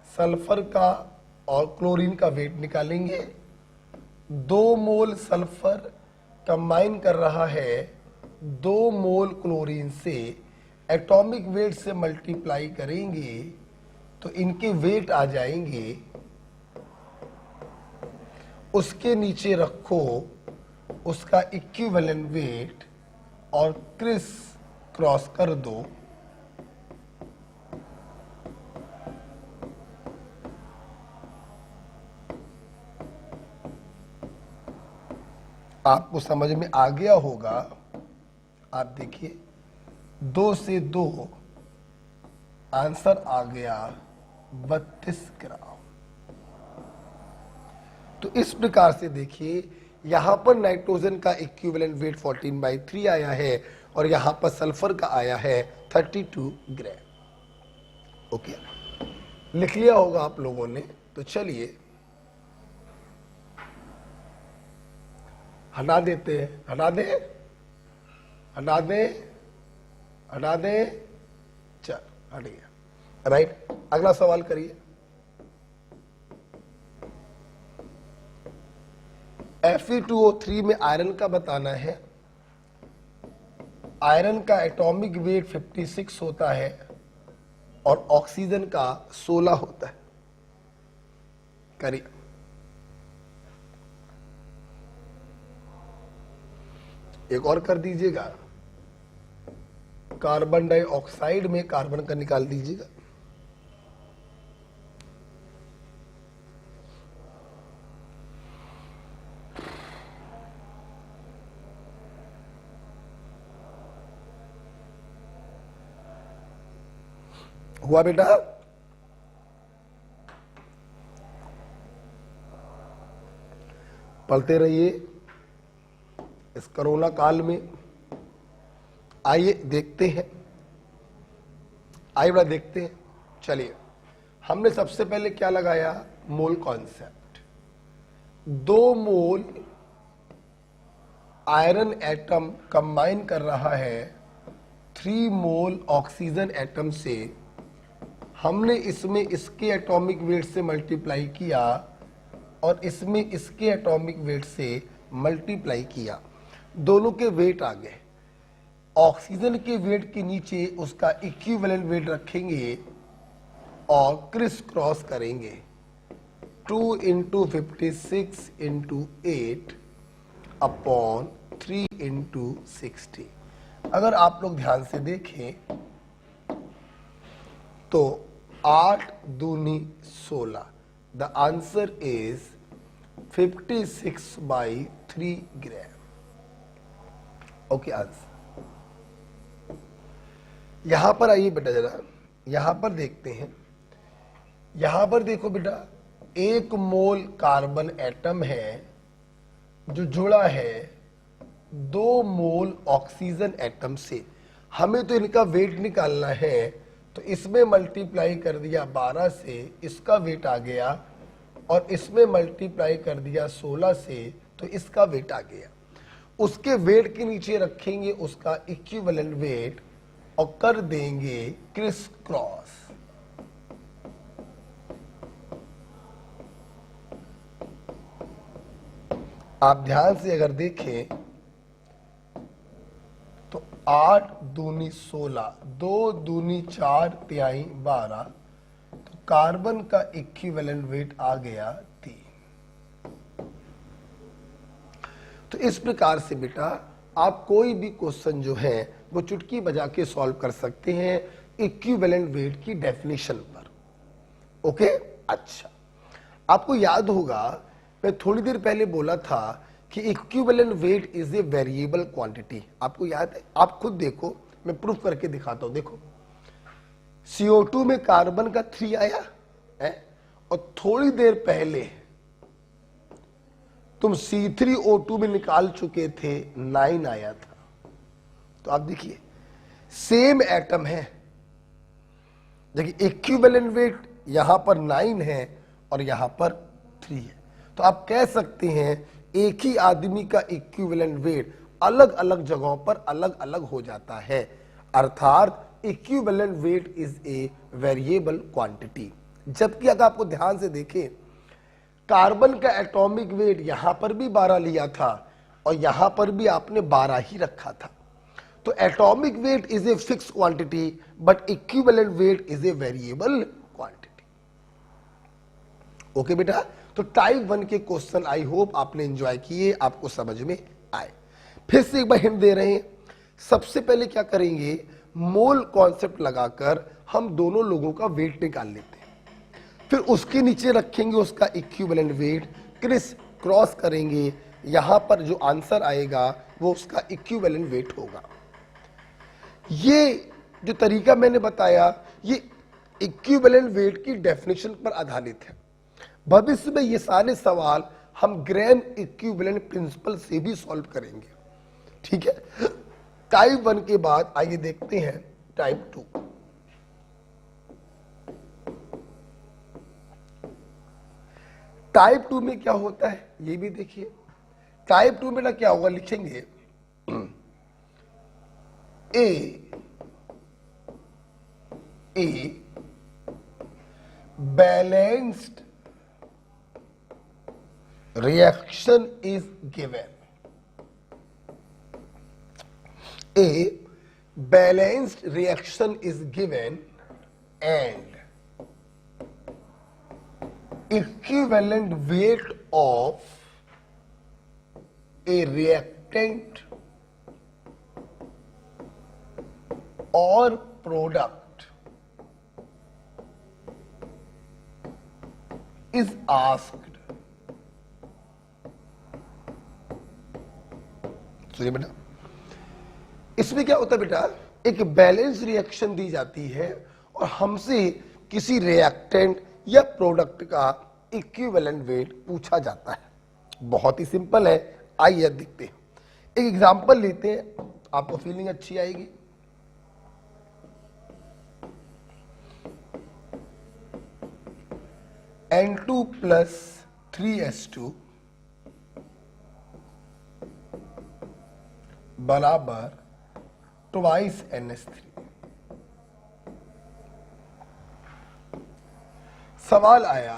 सल्फर का और क्लोरीन का वेट निकालेंगे। 2 मोल सल्फर कंबाइन कर रहा है 2 मोल क्लोरीन से, एटॉमिक वेट से मल्टीप्लाई करेंगे तो इनके वेट आ जाएंगे। उसके नीचे रखो उसका इक्विवेलेंट वेट और क्रिस क्रॉस कर दो। आपको समझ में आ गया होगा। आप देखिए 2 से 2 आंसर आ गया 32 ग्राम। तो इस प्रकार से देखिए, यहां पर नाइट्रोजन का इक्विवेलेंट वेट 14/3 आया है और यहां पर सल्फर का आया है 32 ग्राम। ओके, लिख लिया होगा आप लोगों ने। तो चलिए हटा देते हैं, हटा दे, हटा दे, हटा दे, चल हट गया। राइट, अगला सवाल करिए। Fe2O3 में आयरन का बताना है। आयरन का एटॉमिक वेट 56 होता है और ऑक्सीजन का 16 होता है। करिए। एक और कर दीजिएगा, कार्बन डाइऑक्साइड में कार्बन का निकाल दीजिएगा। हुआ बेटा? पढ़ते रहिए इस कोरोना काल में। आइए देखते हैं, आइए बड़ा देखते हैं। चलिए, हमने सबसे पहले क्या लगाया, मोल कॉन्सेप्ट। 2 मोल आयरन एटम कंबाइन कर रहा है 3 मोल ऑक्सीजन एटम से, हमने इसमें इसके एटॉमिक वेट से मल्टीप्लाई किया और इसमें इसके एटॉमिक वेट से मल्टीप्लाई किया, दोनों के वेट आ गए। ऑक्सीजन के वेट के नीचे उसका इक्विवेलेंट वेट रखेंगे और क्रिस क्रॉस करेंगे। 2 इंटू 56 इंटू 8 अपॉन 3 इंटू 60। अगर आप लोग ध्यान से देखें तो 8 दूनी 16, the answer is 56/3 gram. Okay answer. यहां पर आइए बेटा, जरा यहां पर देखते हैं। यहां पर देखो बेटा, 1 मोल कार्बन एटम है जो जुड़ा है 2 मोल ऑक्सीजन एटम से। हमें तो इनका वेट निकालना है, तो इसमें मल्टीप्लाई कर दिया 12 से, इसका वेट आ गया, और इसमें मल्टीप्लाई कर दिया 16 से, तो इसका वेट आ गया। उसके वेट के नीचे रखेंगे उसका इक्विवेलेंट वेट और कर देंगे क्रिस क्रॉस। आप ध्यान से अगर देखें तो 8 दूनी 16, 2 दूनी 4 तिहाई 12, तो कार्बन का इक्विवेलेंट वेट आ गया 3। तो इस प्रकार से बेटा आप कोई भी क्वेश्चन जो है वो चुटकी बजा के सॉल्व कर सकते हैं इक्विवेलेंट वेट की डेफिनेशन पर। ओके, अच्छा, आपको याद होगा मैं थोड़ी देर पहले बोला था कि equivalent weight is a variable quantity. आपको याद है? आप खुद देखो, मैं प्रूफ करके दिखाता हूं। देखो, CO2 में कार्बन का 3 आया है और थोड़ी देर पहले तुम C3O2 में निकाल चुके थे, 9 आया था। तो आप देखिए सेम एटम है, देखिए इक्विवेलेंट वेट यहां पर 9 है और यहां पर 3 है। तो आप कह सकते हैं एक ही आदमी का इक्विवेलेंट वेट अलग अलग जगहों पर अलग अलग हो जाता है, अर्थात equivalent weight is a variable quantity. जबकि अगर आपको ध्यान से देखें, कार्बन का एटॉमिक वेट यहां पर भी 12 लिया था और यहां पर भी आपने 12 ही रखा था। तो atomic weight is a fix quantity but equivalent weight is a variable quantity. Okay बेटा, तो टाइप 1 के क्वेश्चन आई होप आपने एंजॉय किए, आपको समझ में आए। फिर से एक बार हिंट दे रहे हैं। सबसे पहले क्या करेंगे, मोल कॉन्सेप्ट लगाकर हम दोनों लोगों का वेट निकाल लेते हैं, फिर उसके नीचे रखेंगे उसका इक्विवेलेंट वेट, क्रिस क्रॉस करेंगे, यहां पर जो आंसर आएगा वो उसका इक्विवेलेंट वेट होगा। ये जो तरीका मैंने बताया ये इक्विवेलेंट वेट की डेफिनेशन पर आधारित है। भविष्य में ये सारे सवाल हम ग्राम इक्विवेलेंट प्रिंसिपल से भी सॉल्व करेंगे, ठीक है। टाइप 1 के बाद आइए देखते हैं टाइप 2। टाइप 2 में क्या होता है ये भी देखिए। टाइप 2 में ना क्या होगा, लिखेंगे a balanced reaction is given. A balanced reaction is given and equivalent weight of a reactant or product is asked. सुनिए बेटा, इसमें क्या होता है बेटा, एक बैलेंस रिएक्शन दी जाती है और हमसे किसी रिएक्टेंट या प्रोडक्ट का इक्विवेलेंट वेट पूछा जाता है। बहुत ही सिंपल है, आइए देखते हैं। एक एग्जांपल लेते हैं, आपको फीलिंग अच्छी आएगी। N2 + 3S2 बराबर ट्वाइस NH3। सवाल आया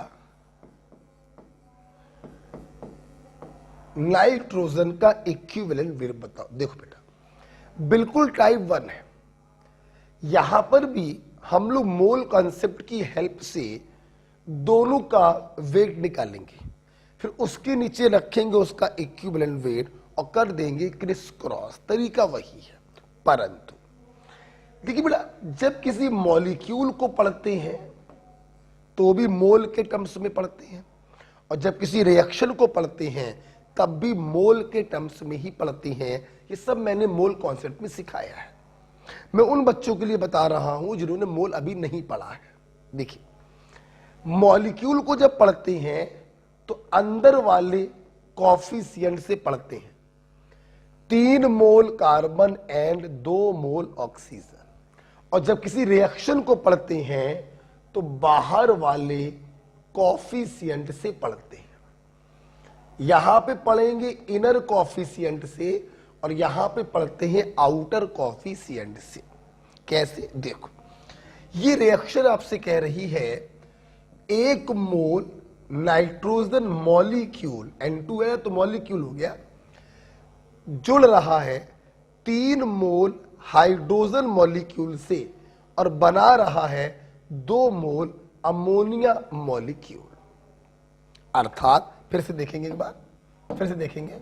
नाइट्रोजन का इक्विवेलेंट वेट बताओ। देखो बेटा, बिल्कुल टाइप 1 है। यहां पर भी हम लोग मोल कॉन्सेप्ट की हेल्प से दोनों का वेट निकालेंगे, फिर उसके नीचे रखेंगे उसका इक्विवेलेंट वेट और कर देंगे क्रिस क्रॉस। तरीका वही है, परंतु देखिए बेटा, जब किसी मॉलिक्यूल को पढ़ते हैं तो भी मोल के टर्म्स में पढ़ते हैं, और जब किसी रिएक्शन को पढ़ते हैं तब भी मोल के टर्म्स में ही पढ़ते हैं। ये सब मैंने मोल कॉन्सेप्ट में सिखाया है। मैं उन बच्चों के लिए बता रहा हूं जिन्होंने मोल अभी नहीं पढ़ा है। देखिए, मॉलिक्यूल को जब पढ़ते हैं तो अंदर वाले कॉफिशिएंट से पढ़ते हैं। 3 mole carbon and 2 mole oxygen. और जब किसी रिएक्शन को पढ़ते हैं तो बाहर वाले कॉफिशिएंट से पढ़ते हैं। यहां पे पढ़ेंगे इनर कॉफिशिएंट से और यहां पे पढ़ते हैं आउटर कॉफिशिएंट से। कैसे? देखो, ये रिएक्शन आपसे कह रही है 1 मोल नाइट्रोजन मॉलिक्यूल, N2 है तो मॉलिक्यूल हो गया, जुड़ रहा है 3 मोल हाइड्रोजन मॉलिक्यूल से और बना रहा है 2 मोल अमोनिया मॉलिक्यूल। अर्थात फिर से देखेंगे, एक बार फिर से देखेंगे,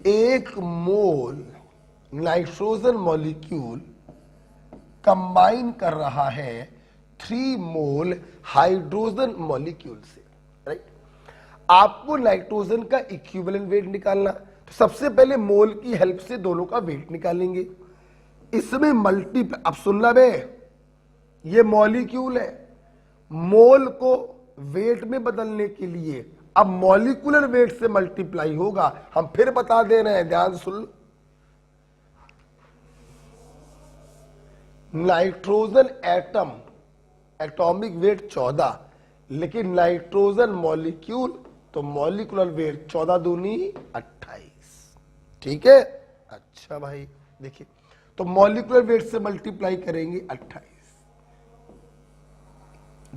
1 मोल नाइट्रोजन मॉलिक्यूल कंबाइन कर रहा है 3 मोल हाइड्रोजन मॉलिक्यूल से। राइट? आपको नाइट्रोजन का इक्विवेलेंट वेट निकालना, तो सबसे पहले मोल की हेल्प से दोनों का वेट निकालेंगे। इसमें मल्टीप्लाई, अब सुनना बे, ये मॉलिक्यूल है, मोल को वेट में बदलने के लिए अब मॉलिक्यूलर वेट से मल्टीप्लाई होगा। हम फिर बता दे रहे हैं, ध्यान सुन। नाइट्रोजन एटम एटॉमिक वेट 14, लेकिन नाइट्रोजन मॉलिक्यूल तो मॉलिक्यूलर वेट 14 दूनी 28। ठीक है? अच्छा भाई, देखिए, तो मॉलिक्यूलर वेट से मल्टीप्लाई करेंगे 28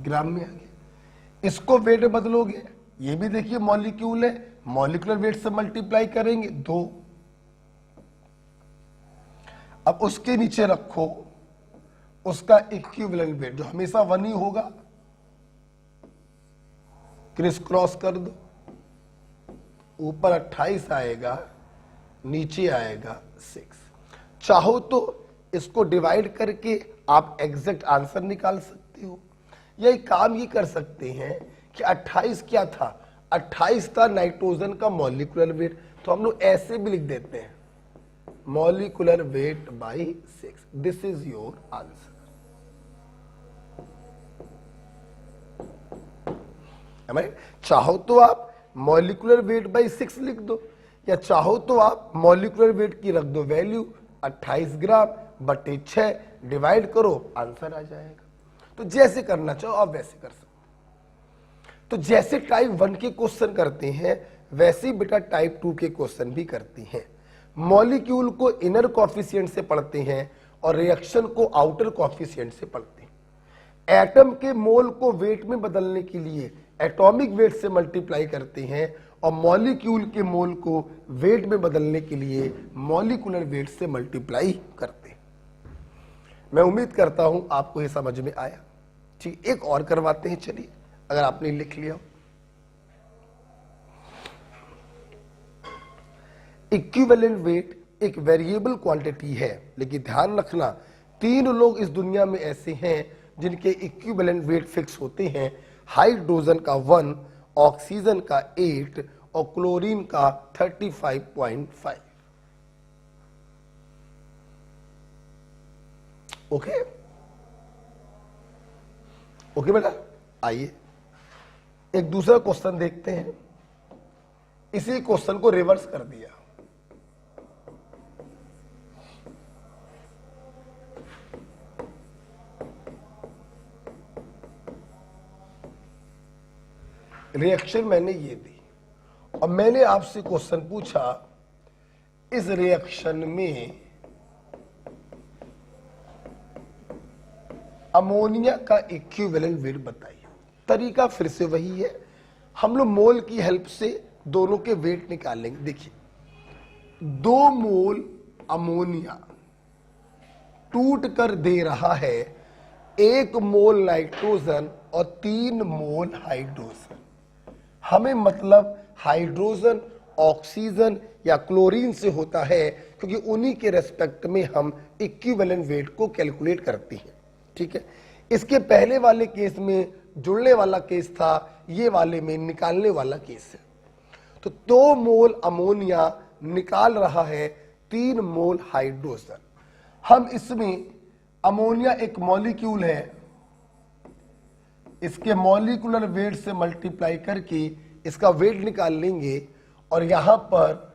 ग्राम में आ गया। इसको वेट में बदलोगे, ये भी देखिए मॉलिक्यूल है, मॉलिक्यूलर वेट से मल्टीप्लाई करेंगे 2। अब उसके नीचे रखो उसका इक्विवेलेंट वेट, जो हमेशा 1 ही होगा। क्रिस क्रॉस कर दो, ऊपर 28 आएगा, नीचे आएगा 6। चाहो तो इसको डिवाइड करके आप एग्जैक्ट आंसर निकाल सकते हो, या एक काम ये कर सकते हैं कि 28 क्या था, 28 था नाइट्रोजन का मॉलिक्यूलर वेट, तो हम लोग ऐसे भी लिख देते हैं molecular weight by 6। This is your answer. चाहो तो आप मॉलिक्यूलर वेट बाई 6 लिख दो, या चाहो तो आप मॉलिक्यूलर वेट की रख दो वैल्यू 28 ग्राम बटे 6, डिवाइड करो, आंसर आ जाएगा। तो जैसे करना चाहो आप वैसे कर सकते। तो जैसे टाइप 1 के क्वेश्चन करते हैं वैसे ही बेटा टाइप 2 के क्वेश्चन भी करते हैं। मॉलिक्यूल को इनर कॉफिशिएंट से पढ़ते हैं और रिएक्शन को आउटर कॉफिशिएंट से पढ़ते हैं। एटम के मोल को वेट में बदलने के लिए एटॉमिक वेट से मल्टीप्लाई करते हैं, और मॉलिक्यूल के मोल को वेट में बदलने के लिए मॉलिक्यूलर वेट से मल्टीप्लाई करते हैं। मैं उम्मीद करता हूं आपको यह समझ में आया। ठीक, एक और करवाते हैं, चलिए, अगर आपने लिख लिया। इक्विवेलेंट वेट एक वेरिएबल क्वांटिटी है, लेकिन ध्यान रखना 3 लोग इस दुनिया में ऐसे हैं जिनके इक्विवेलेंट वेट फिक्स होते हैं। हाइड्रोजन का 1, ऑक्सीजन का 8 और क्लोरीन का 35.5। ओके ओके बेटा, आइए एक दूसरा क्वेश्चन देखते हैं। इसी क्वेश्चन को रिवर्स कर दिया। रिएक्शन मैंने ये दी और मैंने आपसे क्वेश्चन पूछा इस रिएक्शन में अमोनिया का इक्विवेलेंट वेट बताइए। तरीका फिर से वही है, हम लोग मोल की हेल्प से दोनों के वेट निकालेंगे। देखिए 2 मोल अमोनिया टूट कर दे रहा है 1 मोल नाइट्रोजन और 3 मोल हाइड्रोजन। हमें मतलब हाइड्रोजन ऑक्सीजन या क्लोरीन से होता है, क्योंकि उन्हीं के रेस्पेक्ट में हम इक्विवेलेंट वेट को कैलकुलेट करते हैं। ठीक है, इसके पहले वाले केस में जुड़ने वाला केस था, ये वाले में निकालने वाला केस है। तो 2 मोल अमोनिया निकाल रहा है 3 मोल हाइड्रोजन। हम इसमें अमोनिया एक मॉलिक्यूल है, इसके मॉलिक्यूलर वेट से मल्टीप्लाई करके इसका वेट निकाल लेंगे और यहां पर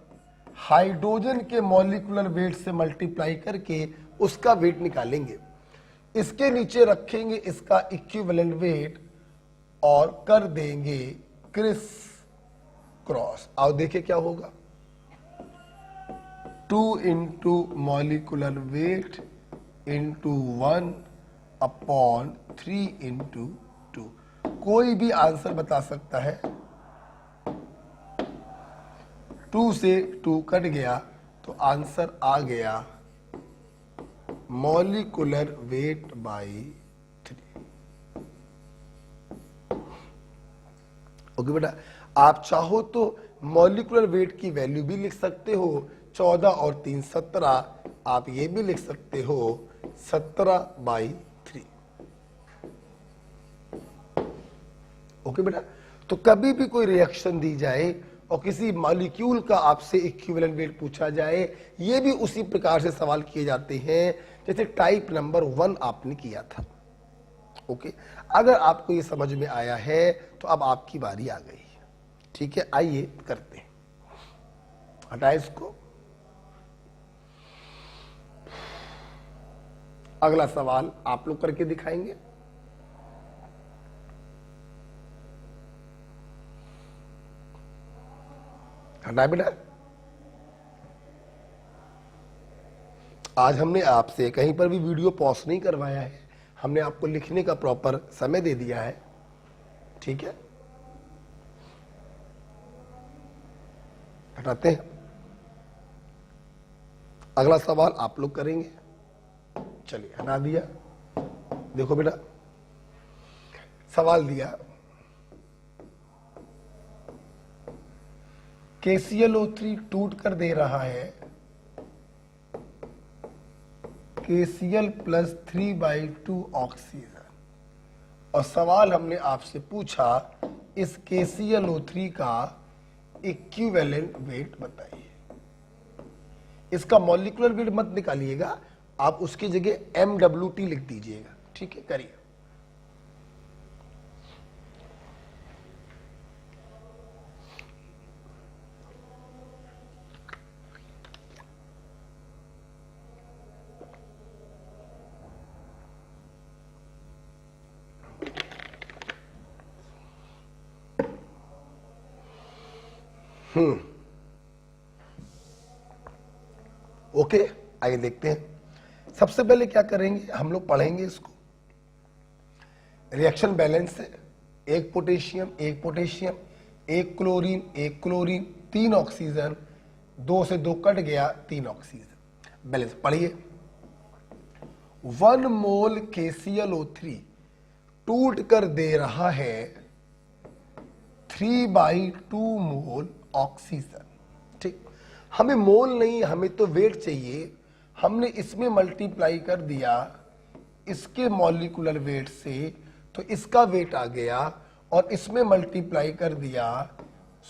हाइड्रोजन के मॉलिक्यूलर वेट से मल्टीप्लाई करके उसका वेट निकालेंगे। इसके नीचे रखेंगे इसका इक्विवेलेंट वेट और कर देंगे क्रिस क्रॉस। आओ देखें क्या होगा। 2 into molecular weight into 1 upon 3 into 2। कोई भी आंसर बता सकता है। 2 से 2 कट गया तो आंसर आ गया मॉलिक्यूलर वेट बाई 3। ओके बेटा, आप चाहो तो मॉलिक्यूलर वेट की वैल्यू भी लिख सकते हो 14 और 3 17। आप ये भी लिख सकते हो 17/3। ओके बेटा, तो कभी भी कोई रिएक्शन दी जाए और किसी मॉलिक्यूल का आपसे इक्विवेलेंट वेट पूछा जाए, ये भी उसी प्रकार से सवाल किए जाते हैं जैसे टाइप नंबर 1 आपने किया था। ओके, अगर आपको ये समझ में आया है तो अब आपकी बारी आ गई। ठीक है, आइए करते हैं। हटाए इसको। अगला सवाल आप लोग करके दिखाएंगे। हटाए बेटा। आज हमने आपसे कहीं पर भी वीडियो पॉज नहीं करवाया है, हमने आपको लिखने का प्रॉपर समय दे दिया है। ठीक है, हटाते हैं। अगला सवाल आप लोग करेंगे। चलिए, हटा दिया। देखो बेटा, सवाल दिया KClO3 टूट कर दे रहा है KCl + 3/2 ऑक्सीजन, और सवाल हमने आपसे पूछा इस KClO3 का इक्विवेलेंट वेट बताइए। इसका मॉलिक्यूलर वेट मत निकालिएगा, आप उसकी जगह MWT लिख दीजिएगा। ठीक है, करिए। ओके, आइए देखते हैं। सबसे पहले क्या करेंगे, हम लोग पढ़ेंगे इसको। रिएक्शन बैलेंस है, 1 potassium 1 potassium, 1 chlorine 1 chlorine, 3 oxygen, 2 से 2 कट गया 3 ऑक्सीजन। बैलेंस पढ़िए। 1 मोल KClO3 टूट कर दे रहा है 3/2 मोल ऑक्सीजन। ठीक, हमें मोल नहीं, हमें तो वेट चाहिए। हमने इसमें मल्टीप्लाई कर दिया इसके मॉलिक्यूलर वेट से, तो इसका वेट आ गया, और इसमें मल्टीप्लाई कर दिया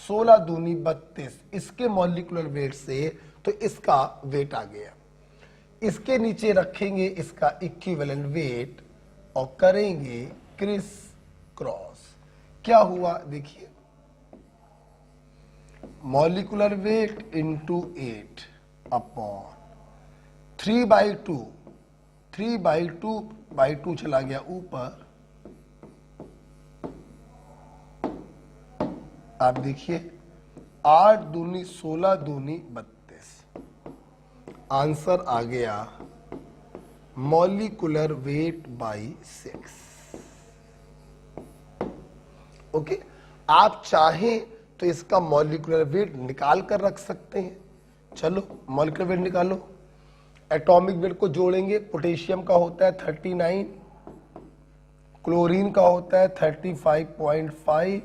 16 दूनी 32 इसके मॉलिक्यूलर वेट से, तो इसका वेट आ गया। इसके नीचे रखेंगे इसका इक्विवेलेंट वेट और करेंगे क्रिस क्रॉस। क्या हुआ देखिए, मॉलिक्यूलर वेट इंटू 8 अपॉन 3/2, 3/2 चला गया ऊपर। आप देखिए 8 दूनी 16 दूनी 32, आंसर आ गया मॉलिक्यूलर वेट बाई 6। ओके, आप चाहें तो इसका मॉलिक्यूलर वेट निकाल कर रख सकते हैं। चलो मॉलिक्यूलर वेट निकालो। एटॉमिक वेट को जोड़ेंगे। पोटेशियम का होता है 39, क्लोरीन का होता है 35.5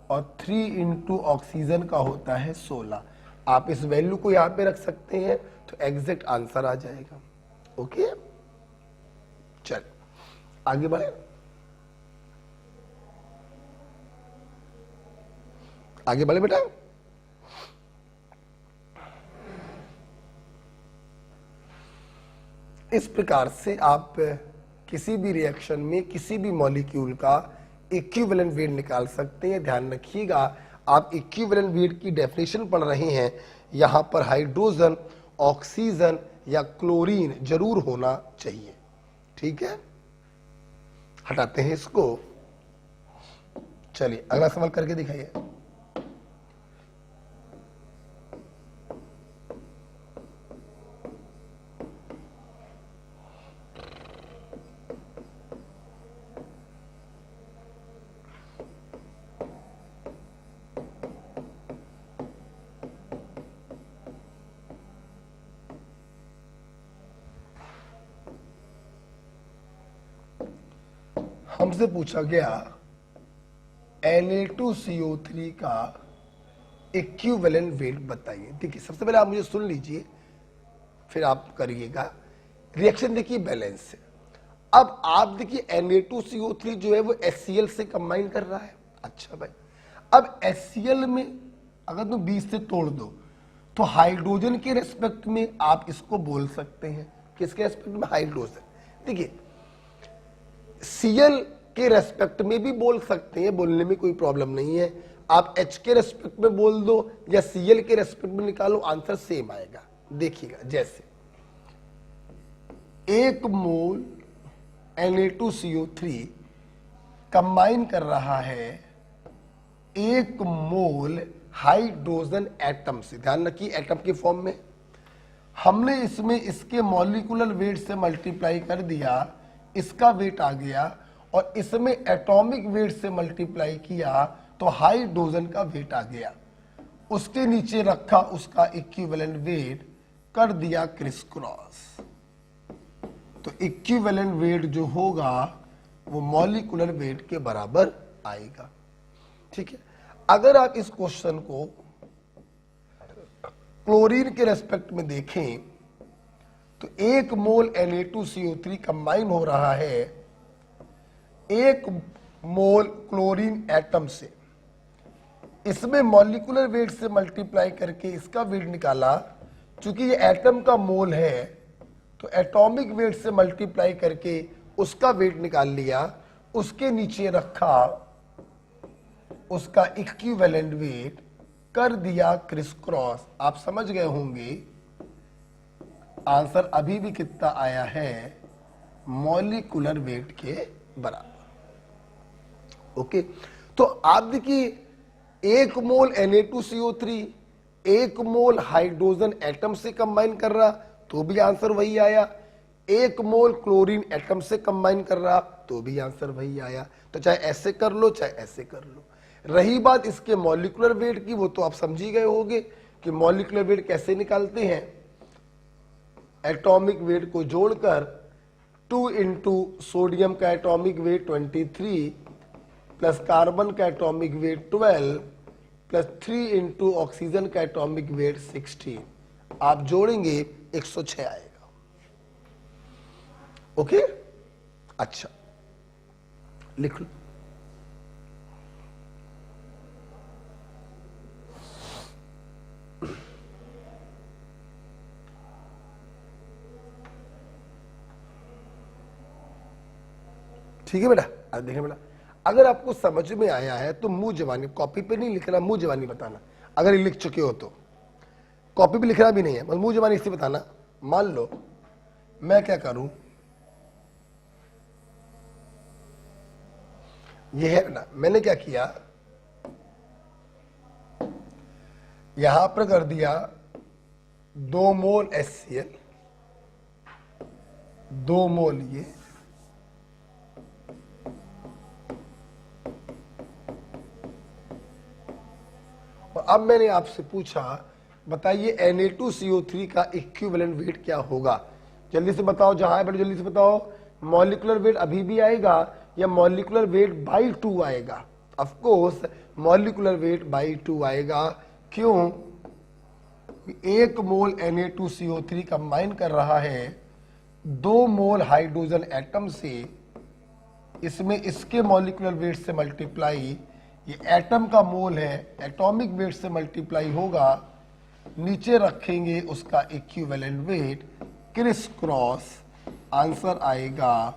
और 3 इंटू ऑक्सीजन का होता है 16। आप इस वैल्यू को यहां पे रख सकते हैं तो एग्जैक्ट आंसर आ जाएगा। ओके, चल आगे बढ़े। आगे बढ़े बेटा। इस प्रकार से आप किसी भी रिएक्शन में किसी भी मॉलिक्यूल का इक्विवेलेंट वेट निकाल सकते हैं। ध्यान रखिएगा, आप इक्विवेलेंट वेट की डेफिनेशन पढ़ रहे हैं, यहां पर हाइड्रोजन, ऑक्सीजन या क्लोरीन जरूर होना चाहिए। ठीक है, हटाते हैं इसको। चलिए अगला सवाल करके दिखाइए। हमसे पूछा गया Na2CO3 का इक्विवेलेंट वेट बताइए। देखिए सबसे पहले आप मुझे सुन लीजिए, फिर आप करिएगा। रिएक्शन देखिए बैलेंस है। अब आप देखिए Na2CO3 जो है वो HCl से कंबाइन कर रहा है। अच्छा भाई, अब HCl में अगर तुम 20 से तोड़ दो तो हाइड्रोजन के रेस्पेक्ट में आप इसको बोल सकते हैं। किसके रेस्पेक्ट में? हाइड्रोजन। देखिए Cl के रेस्पेक्ट में भी बोल सकते हैं, बोलने में कोई प्रॉब्लम नहीं है। आप H के रेस्पेक्ट में बोल दो या Cl के रेस्पेक्ट में निकालो, आंसर सेम आएगा। देखिएगा, जैसे 1 मोल Na2CO3 कंबाइन कर रहा है 1 मोल हाइड्रोजन एटम से। ध्यान रखिए एटम के फॉर्म में। हमने इसमें इसके मॉलिक्यूलर वेट से मल्टीप्लाई कर दिया, इसका वेट आ गया, और इसमें एटॉमिक वेट से मल्टीप्लाई किया तो हाइड्रोजन का वेट आ गया। उसके नीचे रखा उसका इक्विवेलेंट वेट, कर दिया क्रिस क्रॉस, तो इक्विवेलेंट वेट जो होगा वो मॉलिक्यूलर वेट के बराबर आएगा। ठीक है, अगर आप इस क्वेश्चन को क्लोरीन के रेस्पेक्ट में देखें तो 1 मोल Na2CO3 कंबाइन हो रहा है 1 मोल क्लोरीन एटम से। इसमें मॉलिक्यूलर वेट से मल्टीप्लाई करके इसका वेट निकाला। चूंकि ये एटम का मोल है तो एटॉमिक वेट से मल्टीप्लाई करके उसका वेट निकाल लिया। उसके नीचे रखा उसका इक्विवेलेंट वेट, कर दिया क्रिस क्रॉस। आप समझ गए होंगे आंसर अभी भी कितना आया है? मॉलिक्यूलर वेट के बराबर। ओके, तो आप देखिए 1 मोल Na2CO3 1 मोल हाइड्रोजन एटम से कंबाइन कर रहा तो भी आंसर वही आया। 1 मोल क्लोरीन एटम से कंबाइन कर रहा तो भी आंसर वही आया। तो चाहे ऐसे कर लो चाहे ऐसे कर लो। रही बात इसके मॉलिक्यूलर वेट की, वो तो आप समझ ही गए होंगे कि मॉलिक्यूलर वेट कैसे निकालते हैं। एटॉमिक वेट को जोड़कर 2 इंटू सोडियम का एटॉमिक वेट 23 प्लस कार्बन का atomic weight 12 plus 3 into oxygen का एटॉमिक वेट 16, आप जोड़ेंगे 106 आएगा। ओके, अच्छा लिख लो। ठीक है बेटा, अब देखिए बेटा, अगर आपको समझ में आया है तो मुंह जबानी, कॉपी पे नहीं लिखना, मुंह जबानी बताना। अगर ये लिख चुके हो तो कॉपी पे लिखना भी नहीं है, बस मुंह जबानी इससे बताना। मान लो मैं क्या करूं, ये है ना, मैंने क्या किया, यहां पर कर दिया 2 मोल HCl, 2 मोल ये, और अब मैंने आपसे पूछा बताइए Na2CO3 का इक्विवेलेंट वेट क्या होगा। जल्दी से बताओ, जहां है जल्दी से बताओ। मॉलिक्यूलर वेट अभी भी आएगा या मॉलिक्यूलर वेट बाई 2 आएगा? Of course molecular weight by 2 आएगा। क्यों? 1 मोल Na2CO3 कंबाइन कर रहा है 2 मोल हाइड्रोजन एटम से, इसमें इसके मॉलिक्यूलर वेट से मल्टीप्लाई, ये एटम का मोल है, एटॉमिक वेट से मल्टीप्लाई होगा, नीचे रखेंगे उसका equivalent weight, criss cross, answer आएगा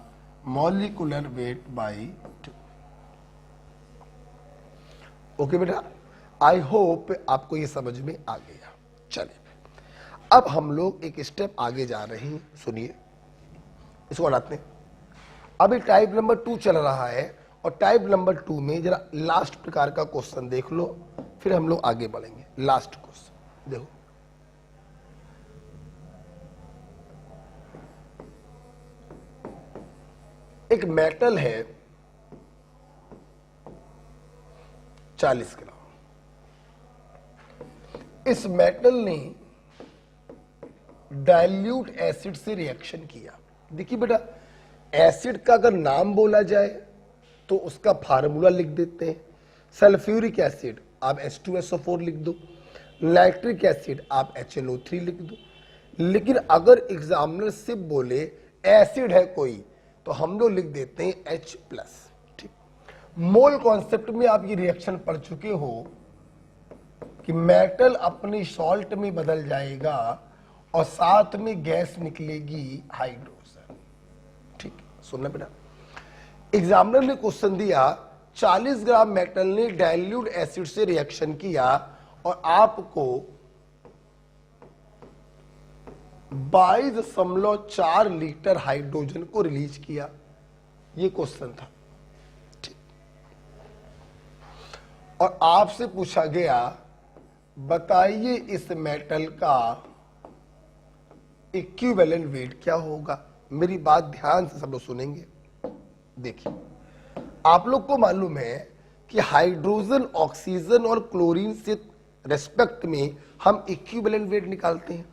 मॉलिक्यूलर वेट बाई 2। ओके बेटा, आई होप आपको ये समझ में आ गया। चलिए अब हम लोग एक स्टेप आगे जा रहे हैं, सुनिए, इसको हटाते हैं। अभी टाइप नंबर 2 चल रहा है और टाइप नंबर 2 में जरा लास्ट प्रकार का क्वेश्चन देख लो, फिर हम लोग आगे बढ़ेंगे। लास्ट क्वेश्चन देखो, एक मेटल है 40 ग्राम। इस मेटल ने डाइल्यूट एसिड से रिएक्शन किया। देखिए बेटा, एसिड का अगर नाम बोला जाए तो उसका फार्मूला लिख देते हैं। सल्फ्यूरिक एसिड आप H2SO4 लिख दो, नाइट्रिक एसिड आप HNO3 लिख दो। लेकिन अगर एग्जामिनर सिर्फ बोले एसिड है कोई, तो हम लोग लिख देते हैं H+। ठीक, मोल कॉन्सेप्ट में आप ये रिएक्शन पढ़ चुके हो कि मेटल अपने सॉल्ट में बदल जाएगा और साथ में गैस निकलेगी हाइड्रोजन। ठीक, सुनना बेटा, एग्जामिनर ने क्वेश्चन दिया 40 ग्राम मेटल ने डाइल्यूट एसिड से रिएक्शन किया और आपको 22.4 लीटर हाइड्रोजन को रिलीज किया। ये क्वेश्चन था। ठीक, और आपसे पूछा गया बताइए इस मेटल का इक्विवेलेंट वेट क्या होगा। मेरी बात ध्यान से सब लोग सुनेंगे। देखिए, आप लोग को मालूम है कि हाइड्रोजन, ऑक्सीजन और क्लोरीन से रेस्पेक्ट में हम इक्विवेलेंट वेट निकालते हैं,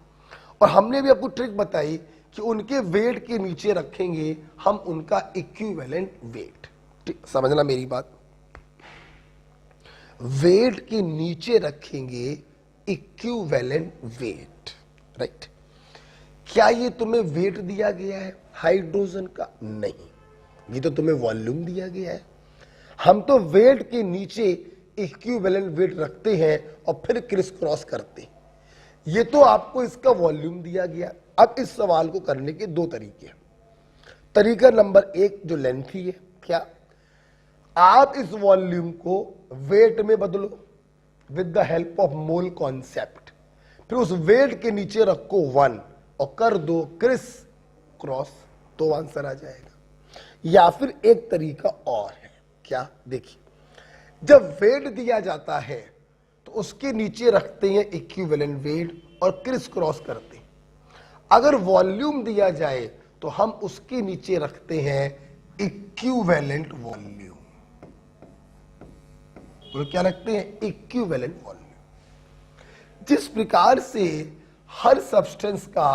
और हमने भी आपको ट्रिक बताई कि उनके वेट के नीचे रखेंगे हम उनका इक्विवेलेंट वेट। ठीक, समझना मेरी बात, वेट के नीचे रखेंगे इक्विवेलेंट वेट, राइट। क्या ये तुम्हें वेट दिया गया है हाइड्रोजन का? नहीं, ये तो तुम्हें वॉल्यूम दिया गया है। हम तो वेट के नीचे इक्विवेलेंट वेट रखते हैं और फिर क्रिस क्रॉस करते हैं। ये तो आपको इसका वॉल्यूम दिया गया। अब इस सवाल को करने के 2 तरीके हैं। तरीका नंबर 1 जो लेंथी है, क्या आप इस वॉल्यूम को वेट में बदलो with the help of mole concept, फिर उस वेट के नीचे रखो 1 और कर दो क्रिस क्रॉस, तो आंसर आ जाएगा। या फिर एक तरीका और है, क्या? देखिए, जब वेट दिया जाता है तो उसके नीचे रखते हैं इक्विवेलेंट वेट और क्रिस क्रॉस करते हैं। अगर वॉल्यूम दिया जाए तो हम उसके नीचे रखते हैं इक्विवेलेंट वॉल्यूम। और क्या रखते हैं? Equivalent volume. जिस प्रकार से हर सब्सटेंस का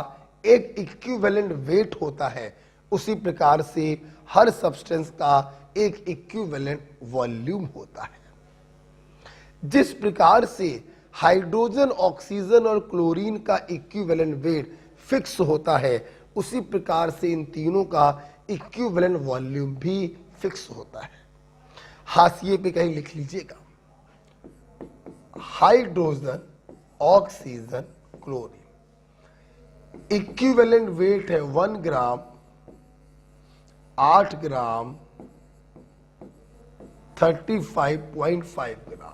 एक इक्विवेलेंट वेट होता है, उसी प्रकार से हर सब्सटेंस का एक इक्विवेलेंट वॉल्यूम होता है। जिस प्रकार से हाइड्रोजन, ऑक्सीजन और क्लोरीन का इक्विवेलेंट वेट फिक्स होता है, उसी प्रकार से इन तीनों का इक्विवेलेंट वॉल्यूम भी फिक्स होता है। हाशिए पे कहीं लिख लीजिएगा, hydrogen, oxygen, chlorine, equivalent weight है 1 ग्राम, 8 ग्राम, 35.5 ग्राम,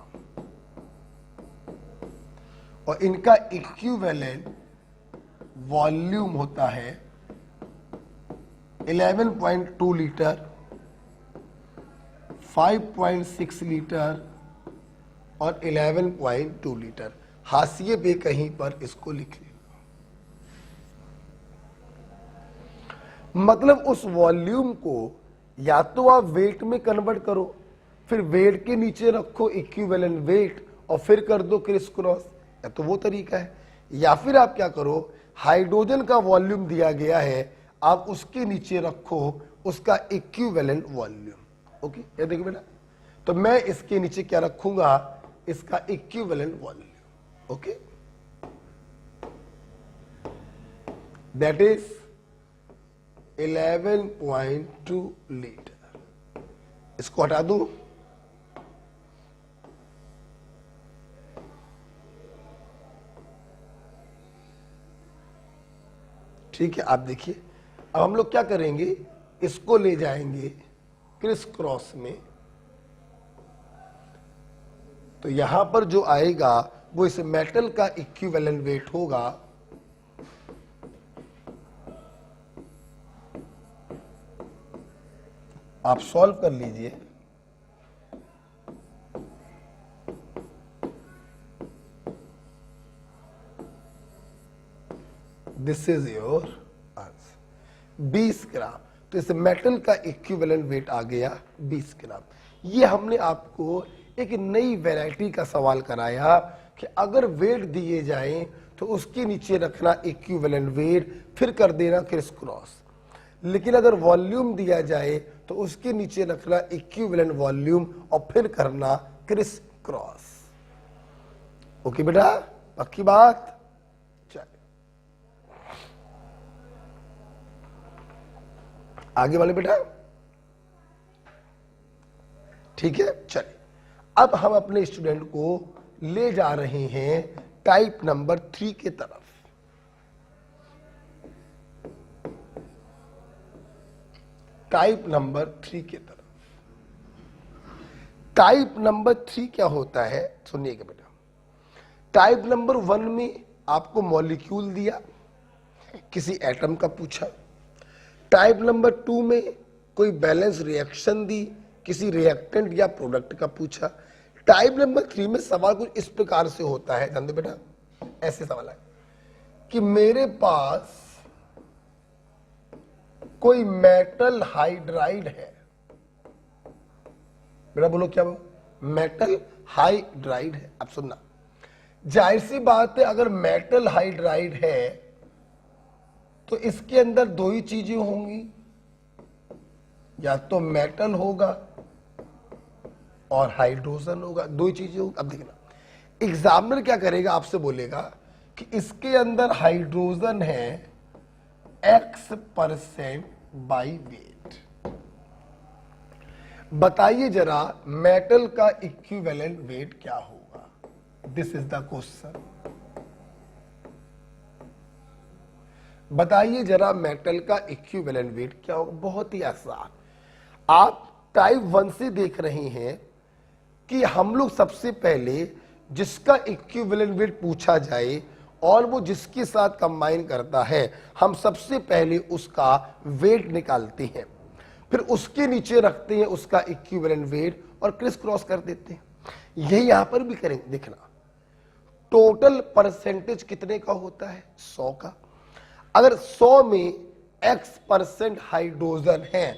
और इनका इक्विवेलेंट वॉल्यूम होता है 11.2 लीटर, 5.6 लीटर और 11.2 लीटर। हाशिए पे कहीं पर इसको लिख लें। मतलब उस वॉल्यूम को या तो आप वेट में कन्वर्ट करो, फिर वेट के नीचे रखो इक्विवेलेंट वेट और फिर कर दो क्रिस क्रॉस, या तो वो तरीका है, या फिर आप क्या करो, हाइड्रोजन का वॉल्यूम दिया गया है, आप उसके नीचे रखो उसका इक्विवेलेंट वॉल्यूम। ओके, ये देखिए बेटा, तो मैं इसके नीचे क्या रखूंगा, इसका equivalent volume. Okay, that is 11.2 litre. इसको हटा दूं, ठीक है। आप देखिए, अब हम लोग क्या करेंगे, इसको ले जाएंगे क्रिस क्रॉस में, तो यहां पर जो आएगा वो इस मेटल का इक्विवेलेंट वेट होगा, आप सॉल्व कर लीजिए। दिस इज योर आंसर 20 ग्राम। तो इस मेटल का इक्विवेलेंट वेट आ गया 20 ग्राम। ये हमने आपको एक नई वैरायटी का सवाल कराया कि अगर वेट दिए जाएं तो उसके नीचे रखना इक्विवेलेंट वेट, फिर कर देना क्रिस क्रॉस। लेकिन अगर वॉल्यूम दिया जाए तो उसके नीचे रखना इक्विवेलेंट वॉल्यूम और फिर करना क्रिस क्रॉस। ओके बेटा, पक्की बात। आगे वाले बेटा, ठीक है। चलिए, अब हम अपने स्टूडेंट को ले जा रहे हैं टाइप नंबर 3 के तरफ। टाइप नंबर 3 के तरफ। टाइप नंबर 3 क्या होता है, सुनिएगा बेटा। टाइप नंबर 1 में आपको मॉलिक्यूल दिया, किसी एटम का पूछा। टाइप नंबर 2 में कोई बैलेंस रिएक्शन दी, किसी रिएक्टेंट या प्रोडक्ट का पूछा। टाइप नंबर 3 में सवाल कुछ इस प्रकार से होता है, जानते बेटा, ऐसे सवाल है कि मेरे पास कोई मेटल हाइड्राइड है। बेटा बोलो क्या, वो मेटल हाइड्राइड है। अब सुनना, जाहिर सी बात है, अगर मेटल हाइड्राइड है तो इसके अंदर दो ही चीजें होंगी, या तो मेटल होगा और हाइड्रोजन होगा, दो ही चीजें होंगी। अब देखना, एग्जामिनर क्या करेगा, आपसे बोलेगा कि इसके अंदर हाइड्रोजन है X% बाई वेट। बताइए जरा मेटल का इक्विवेलेंट वेट क्या होगा। This is the question. बताइए जरा मेटल का इक्विवेलेंट वेट क्या होगा। बहुत ही आसान, आप टाइप 1 से देख रहे हैं कि हम लोग सबसे पहले जिसका इक्विवेलेंट वेट पूछा जाए और वो जिसके साथ कंबाइन करता है, हम सबसे पहले उसका वेट निकालते हैं, फिर उसके नीचे रखते हैं उसका इक्विवेलेंट वेट और क्रिस क्रॉस कर देते हैं। यही यहां पर भी करेंगे। देखना, टोटल परसेंटेज कितने का होता है, 100 का। अगर 100 में X% हाइड्रोजन है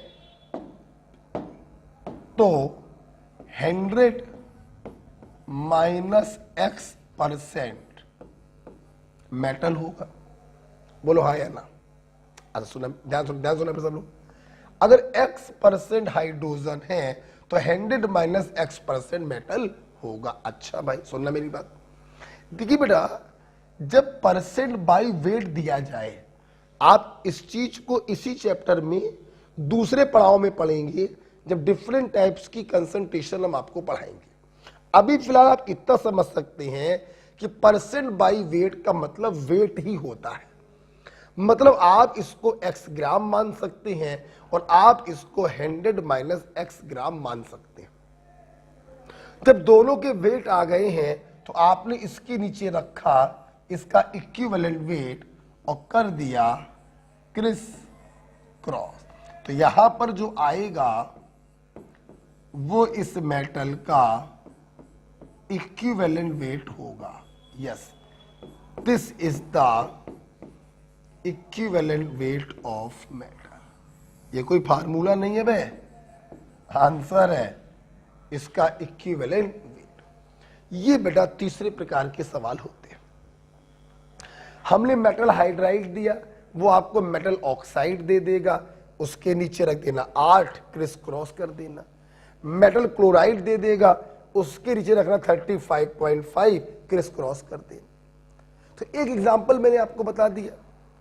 तो 100 माइनस X% मेटल होगा। बोलो हाँ या ना। अच्छा सुना, ध्यान सुना सब लोग। अगर X% हाइड्रोजन है तो 100 माइनस X% मेटल होगा। अच्छा भाई सुनना मेरी बात। देखिए बेटा, जब परसेंट बाई वेट दिया जाए, आप इस चीज को इसी चैप्टर में दूसरे पड़ाव में पढ़ेंगे, जब डिफरेंट टाइप्स की कंसंट्रेशन हम आपको पढ़ाएंगे। अभी फिलहाल आप इतना समझ सकते हैं कि परसेंट बाई वेट का मतलब वेट ही होता है। मतलब आप इसको x ग्राम मान सकते हैं और आप इसको 100 माइनस x ग्राम मान सकते हैं। जब दोनों के वेट आ गए हैं तो आपने इसके नीचे रखा इसका इक्विवेलेंट वेट और कर दिया क्रिस क्रॉस। तो यहां पर जो आएगा वो इस मेटल का इक्विवेलेंट वेट होगा। Yes, this is the equivalent weight of metal. ये कोई फार्मूला नहीं है बे, आंसर है इसका इक्विवेलेंट वेट। ये बेटा तीसरे प्रकार के सवाल होते हैं। हमने मेटल हाइड्राइड दिया, वो आपको मेटल ऑक्साइड दे देगा, उसके नीचे रख देना 8, क्रिस क्रॉस कर देना। मेटल क्लोराइड दे देगा, उसके नीचे रखना 35.5, क्रिस क्रॉस कर देना। तो एक एग्जांपल मैंने आपको बता दिया,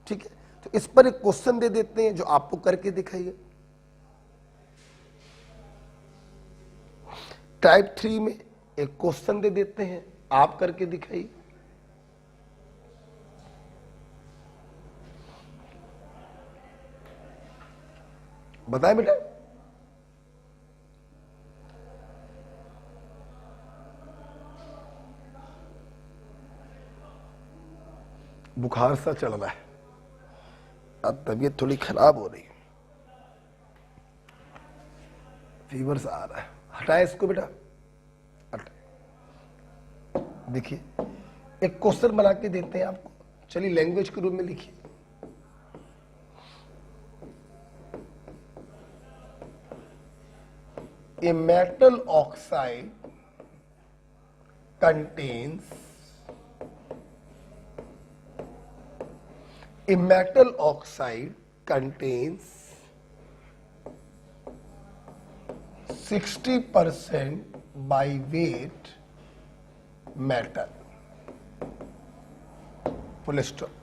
ठीक है। तो इस पर एक क्वेश्चन दे देते हैं जो आपको करके दिखाइए। टाइप 3 में एक क्वेश्चन दे देते हैं, आप करके दिखाइए। बताएं बेटा। बुखार सा चढ़ रहा है, अब तबीयत थोड़ी खराब हो रही है, फीवर सा आ रहा है। हटाए इसको बेटा, हटाए। देखिए एक क्वेश्चन बना के देते हैं आपको, चलिए लैंग्वेज के रूप में लिखिए। A metal oxide contains a metal oxide contains 60% by weight metal. Full stop.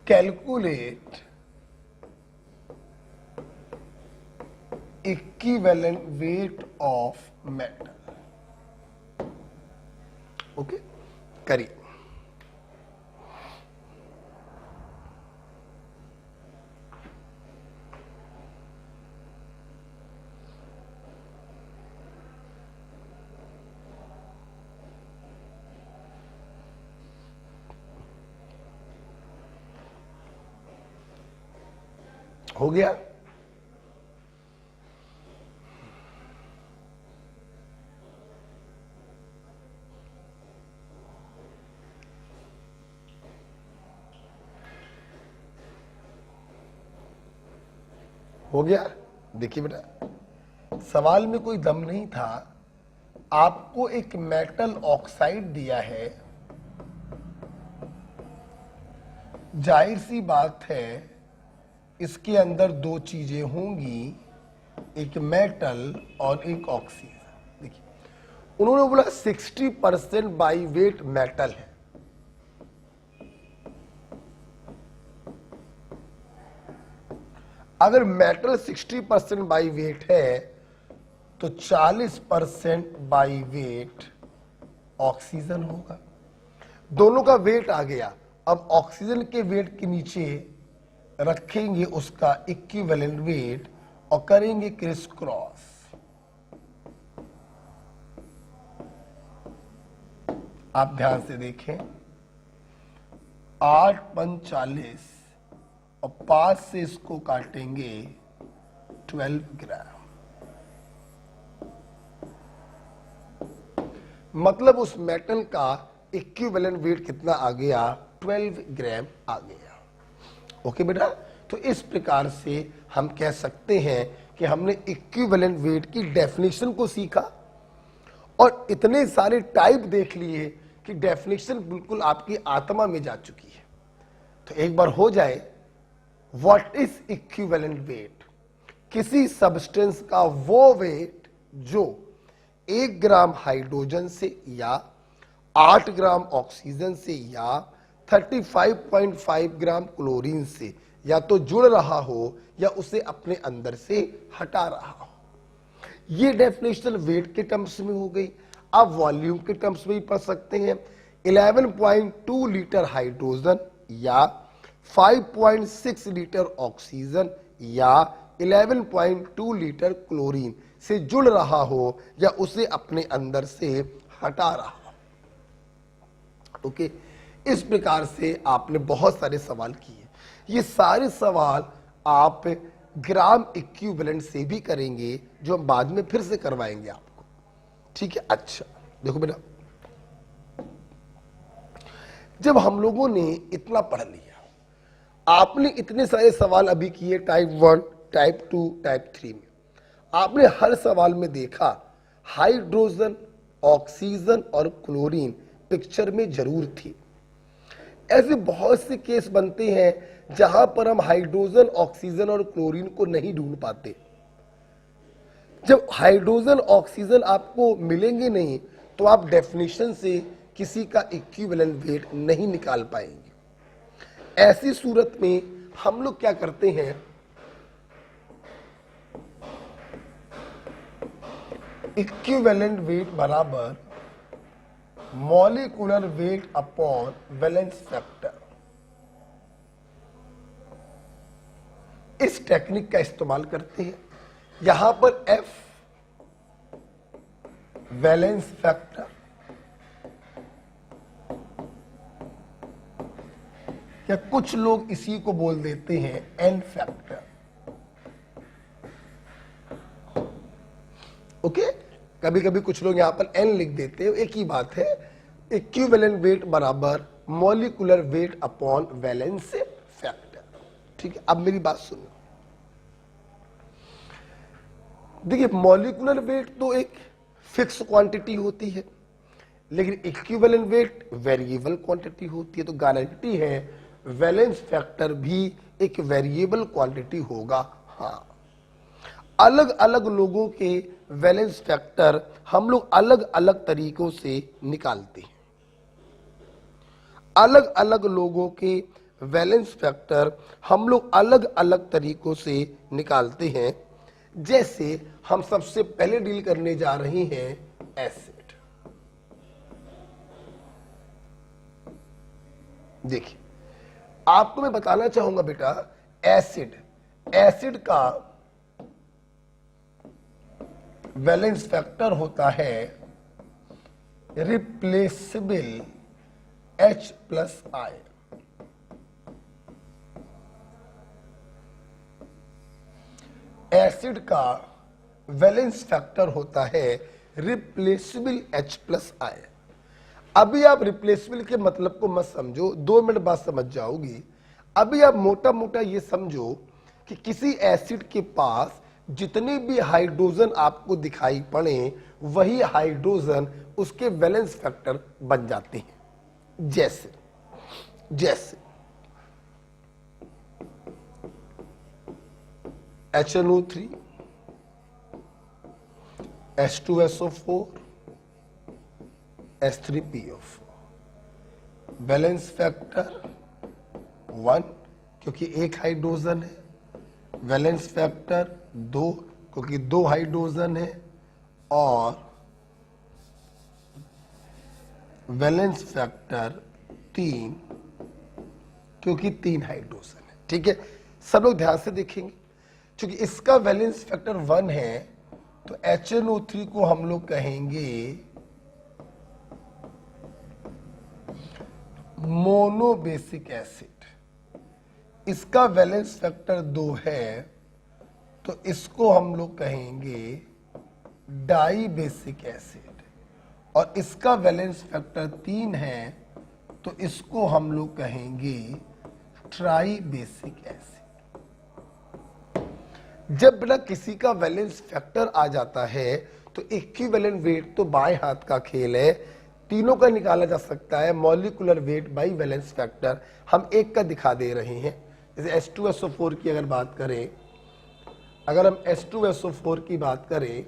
Calculate equivalent weight of metal. Okay, करिए। हो गया? हो गया? देखिए बेटा, सवाल में कोई दम नहीं था। आपको एक मेटल ऑक्साइड दिया है, जाहिर सी बात है इसके अंदर दो चीजें होंगी, एक मेटल और एक ऑक्सीजन। देखिए उन्होंने बोला 60% बाई वेट मेटल है। अगर मेटल 60% बाई वेट है तो 40% बाई वेट ऑक्सीजन होगा। दोनों का वेट आ गया। अब ऑक्सीजन के वेट के नीचे रखेंगे उसका इक्विवेलेंट वेट और करेंगे क्रिस क्रॉस। आप ध्यान से देखें, 8 × 40 और 5 से इसको काटेंगे 12 ग्राम। मतलब उस मेटल का इक्विवेलेंट वेट कितना आ गया? 12 ग्राम आ गया। ओके बेटा, तो इस प्रकार से हम कह सकते हैं कि हमने इक्विवेलेंट वेट की डेफिनेशन को सीखा और इतने सारे टाइप देख लिए कि डेफिनेशन बिल्कुल आपकी आत्मा में जा चुकी है। तो एक बार हो जाए, व्हाट इज इक्विवेलेंट वेट? किसी सब्सटेंस का वो वेट जो 1 ग्राम हाइड्रोजन से या 8 ग्राम ऑक्सीजन से या 35.5 ग्राम क्लोरीन से या तो जुड़ रहा हो या उसे अपने अंदर से हटा रहा हो। ये डेफिनेशन वेट के टर्म्स में हो गई। आप वॉल्यूम के टर्म्स में भी पढ़ सकते हैं। 11.2 लीटर हाइड्रोजन या 5.6 लीटर ऑक्सीजन या 11.2 लीटर क्लोरीन से जुड़ रहा हो या उसे अपने अंदर से हटा रहा हो। ओके, इस प्रकार से आपने बहुत सारे सवाल किए। ये सारे सवाल आप ग्राम इक्विवेलेंट से भी करेंगे, जो हम बाद में फिर से करवाएंगे आपको। ठीक है? अच्छा देखो बेटा, जब हम लोगों ने इतना पढ़ लिया, आपने इतने सारे सवाल अभी किए टाइप 1, टाइप 2 टाइप 3 में आपने हर सवाल में देखा हाइड्रोजन, ऑक्सीजन और क्लोरीन पिक्चर में जरूर थी। ऐसे बहुत से केस बनते हैं जहां पर हम हाइड्रोजन, ऑक्सीजन और क्लोरीन को नहीं ढूंढ पाते। जब हाइड्रोजन, ऑक्सीजन आपको मिलेंगे नहीं तो आप डेफिनेशन से किसी का इक्विवेलेंट वेट नहीं निकाल पाएंगे। ऐसी सूरत में हम लोग क्या करते हैं, इक्विवेलेंट वेट बराबर molecular weight upon valence factor, इस टेक्निक का इस्तेमाल करते हैं। यहां पर F वैलेंस फैक्टर, या कुछ लोग इसी को बोल देते हैं N फैक्टर। ओके, कभी कभी कुछ लोग यहां पर N लिख देते हैं, एक ही बात है। इक्विवेलेंट वेट बराबर molecular weight upon valence factor. ठीक है, अब मेरी बात सुनो। देखिए, मॉलिक्यूलर वेट तो एक फिक्स क्वांटिटी होती है, लेकिन इक्विवेलेंट वेट वेरिएबल क्वांटिटी होती है। तो गारंटी है वैलेंस फैक्टर भी एक वेरिएबल क्वांटिटी होगा। हाँ, अलग अलग लोगों के वैलेंस फैक्टर हम लोग अलग अलग तरीकों से निकालते हैं। अलग अलग लोगों के वैलेंस फैक्टर हम लोग अलग अलग तरीकों से निकालते हैं। जैसे हम सबसे पहले डील करने जा रहे हैं एसिड। देखिए, आपको मैं बताना चाहूंगा बेटा, एसिड का वैलेंस फैक्टर होता है रिप्लेसेबल H+I। एसिड का वैलेंस फैक्टर होता है रिप्लेसेबल H+I। अभी आप रिप्लेसेबल के मतलब को मत समझो, 2 मिनट बाद समझ जाओगी। अभी आप मोटा मोटा ये समझो कि किसी एसिड के पास जितने भी हाइड्रोजन आपको दिखाई पड़े, वही हाइड्रोजन उसके वैलेंस फैक्टर बन जाते हैं। जैसे HNO3, H2SO4, H3PO4, balance factor 1 क्योंकि एक हाइड्रोजन है, वैलेंस फैक्टर 2 क्योंकि 2 हाइड्रोजन है, और वैलेंस फैक्टर 3 क्योंकि 3 हाइड्रोजन है। ठीक है, सब लोग ध्यान से देखेंगे। क्योंकि इसका वैलेंस फैक्टर 1 है तो HNO3 को हम लोग कहेंगे मोनोबेसिक एसिड। इसका वैलेंस फैक्टर 2 है तो इसको हम लोग कहेंगे डाई बेसिक एसिड, और इसका वैलेंस फैक्टर 3 है तो इसको हम लोग कहेंगे ट्राई बेसिक एसिड। जब बेटा किसी का वैलेंस फैक्टर आ जाता है तो इक्विवेलेंट वेट तो बाएं हाथ का खेल है, तीनों का निकाला जा सकता है। Molecular weight by valence factor हम एक का दिखा दे रहे हैं। जैसे H2SO4 की अगर बात करें, अगर हम H2SO4 की बात करें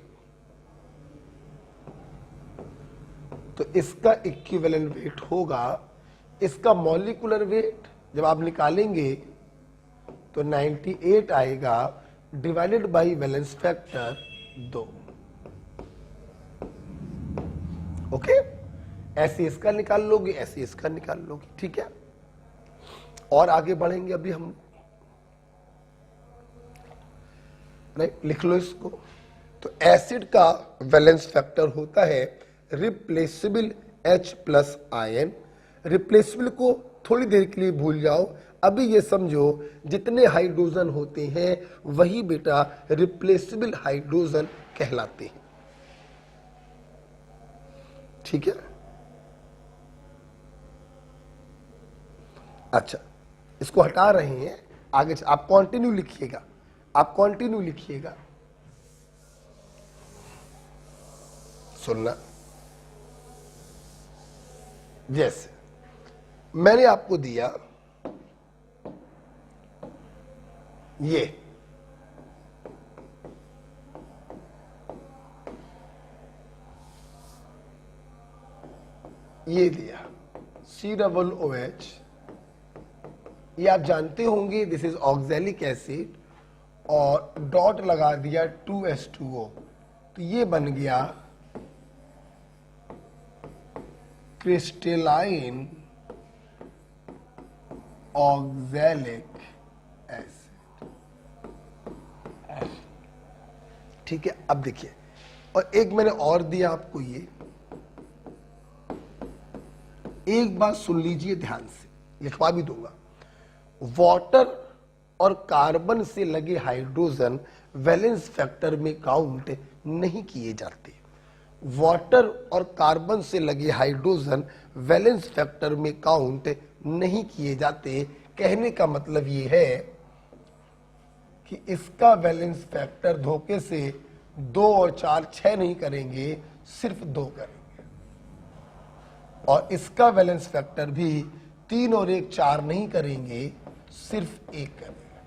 तो इसका इक्विवेलेंट वेट होगा, इसका मॉलिक्यूलर वेट जब आप निकालेंगे तो 98 आएगा, divided by valence factor 2। Okay, ऐसे इसका निकाल लोगे, ऐसे इसका निकाल लोगे। ठीक है, और आगे बढ़ेंगे अभी हम। राइट, लिख लो इसको। तो एसिड का वैलेंस फैक्टर होता है रिप्लेसेबल H+IN। रिप्लेसेबल को थोड़ी देर के लिए भूल जाओ, अभी ये समझो जितने हाइड्रोजन होते हैं वही बेटा रिप्लेसेबल हाइड्रोजन कहलाते हैं। ठीक है, अच्छा इसको हटा रहे हैं, आगे आप कंटिन्यू लिखिएगा। आप कंटिन्यू लिखिएगा। सुनना, जैसे मैंने आपको दिया ये दिया COOH, ये आप जानते होंगे दिस इज ऑक्सैलिक एसिड, और डॉट लगा दिया 2H2O, तो ये बन गया क्रिस्टलाइन ऑक्सैलिक एसिड। ठीक है, अब देखिए, और एक मैंने और दिया आपको, ये एक बात सुन लीजिए ध्यान से, लिखवा भी दूंगा। वाटर और कार्बन से लगे हाइड्रोजन वैलेंस फैक्टर में काउंट नहीं किए जाते। वाटर और कार्बन से लगे हाइड्रोजन वैलेंस फैक्टर में काउंट नहीं किए जाते। कहने का मतलब ये है कि इसका वैलेंस फैक्टर धोखे से 2 और 4 6 नहीं करेंगे, सिर्फ 2 करेंगे, और इसका वैलेंस फैक्टर भी 3 और 1 4 नहीं करेंगे, सिर्फ 1 करेंगे।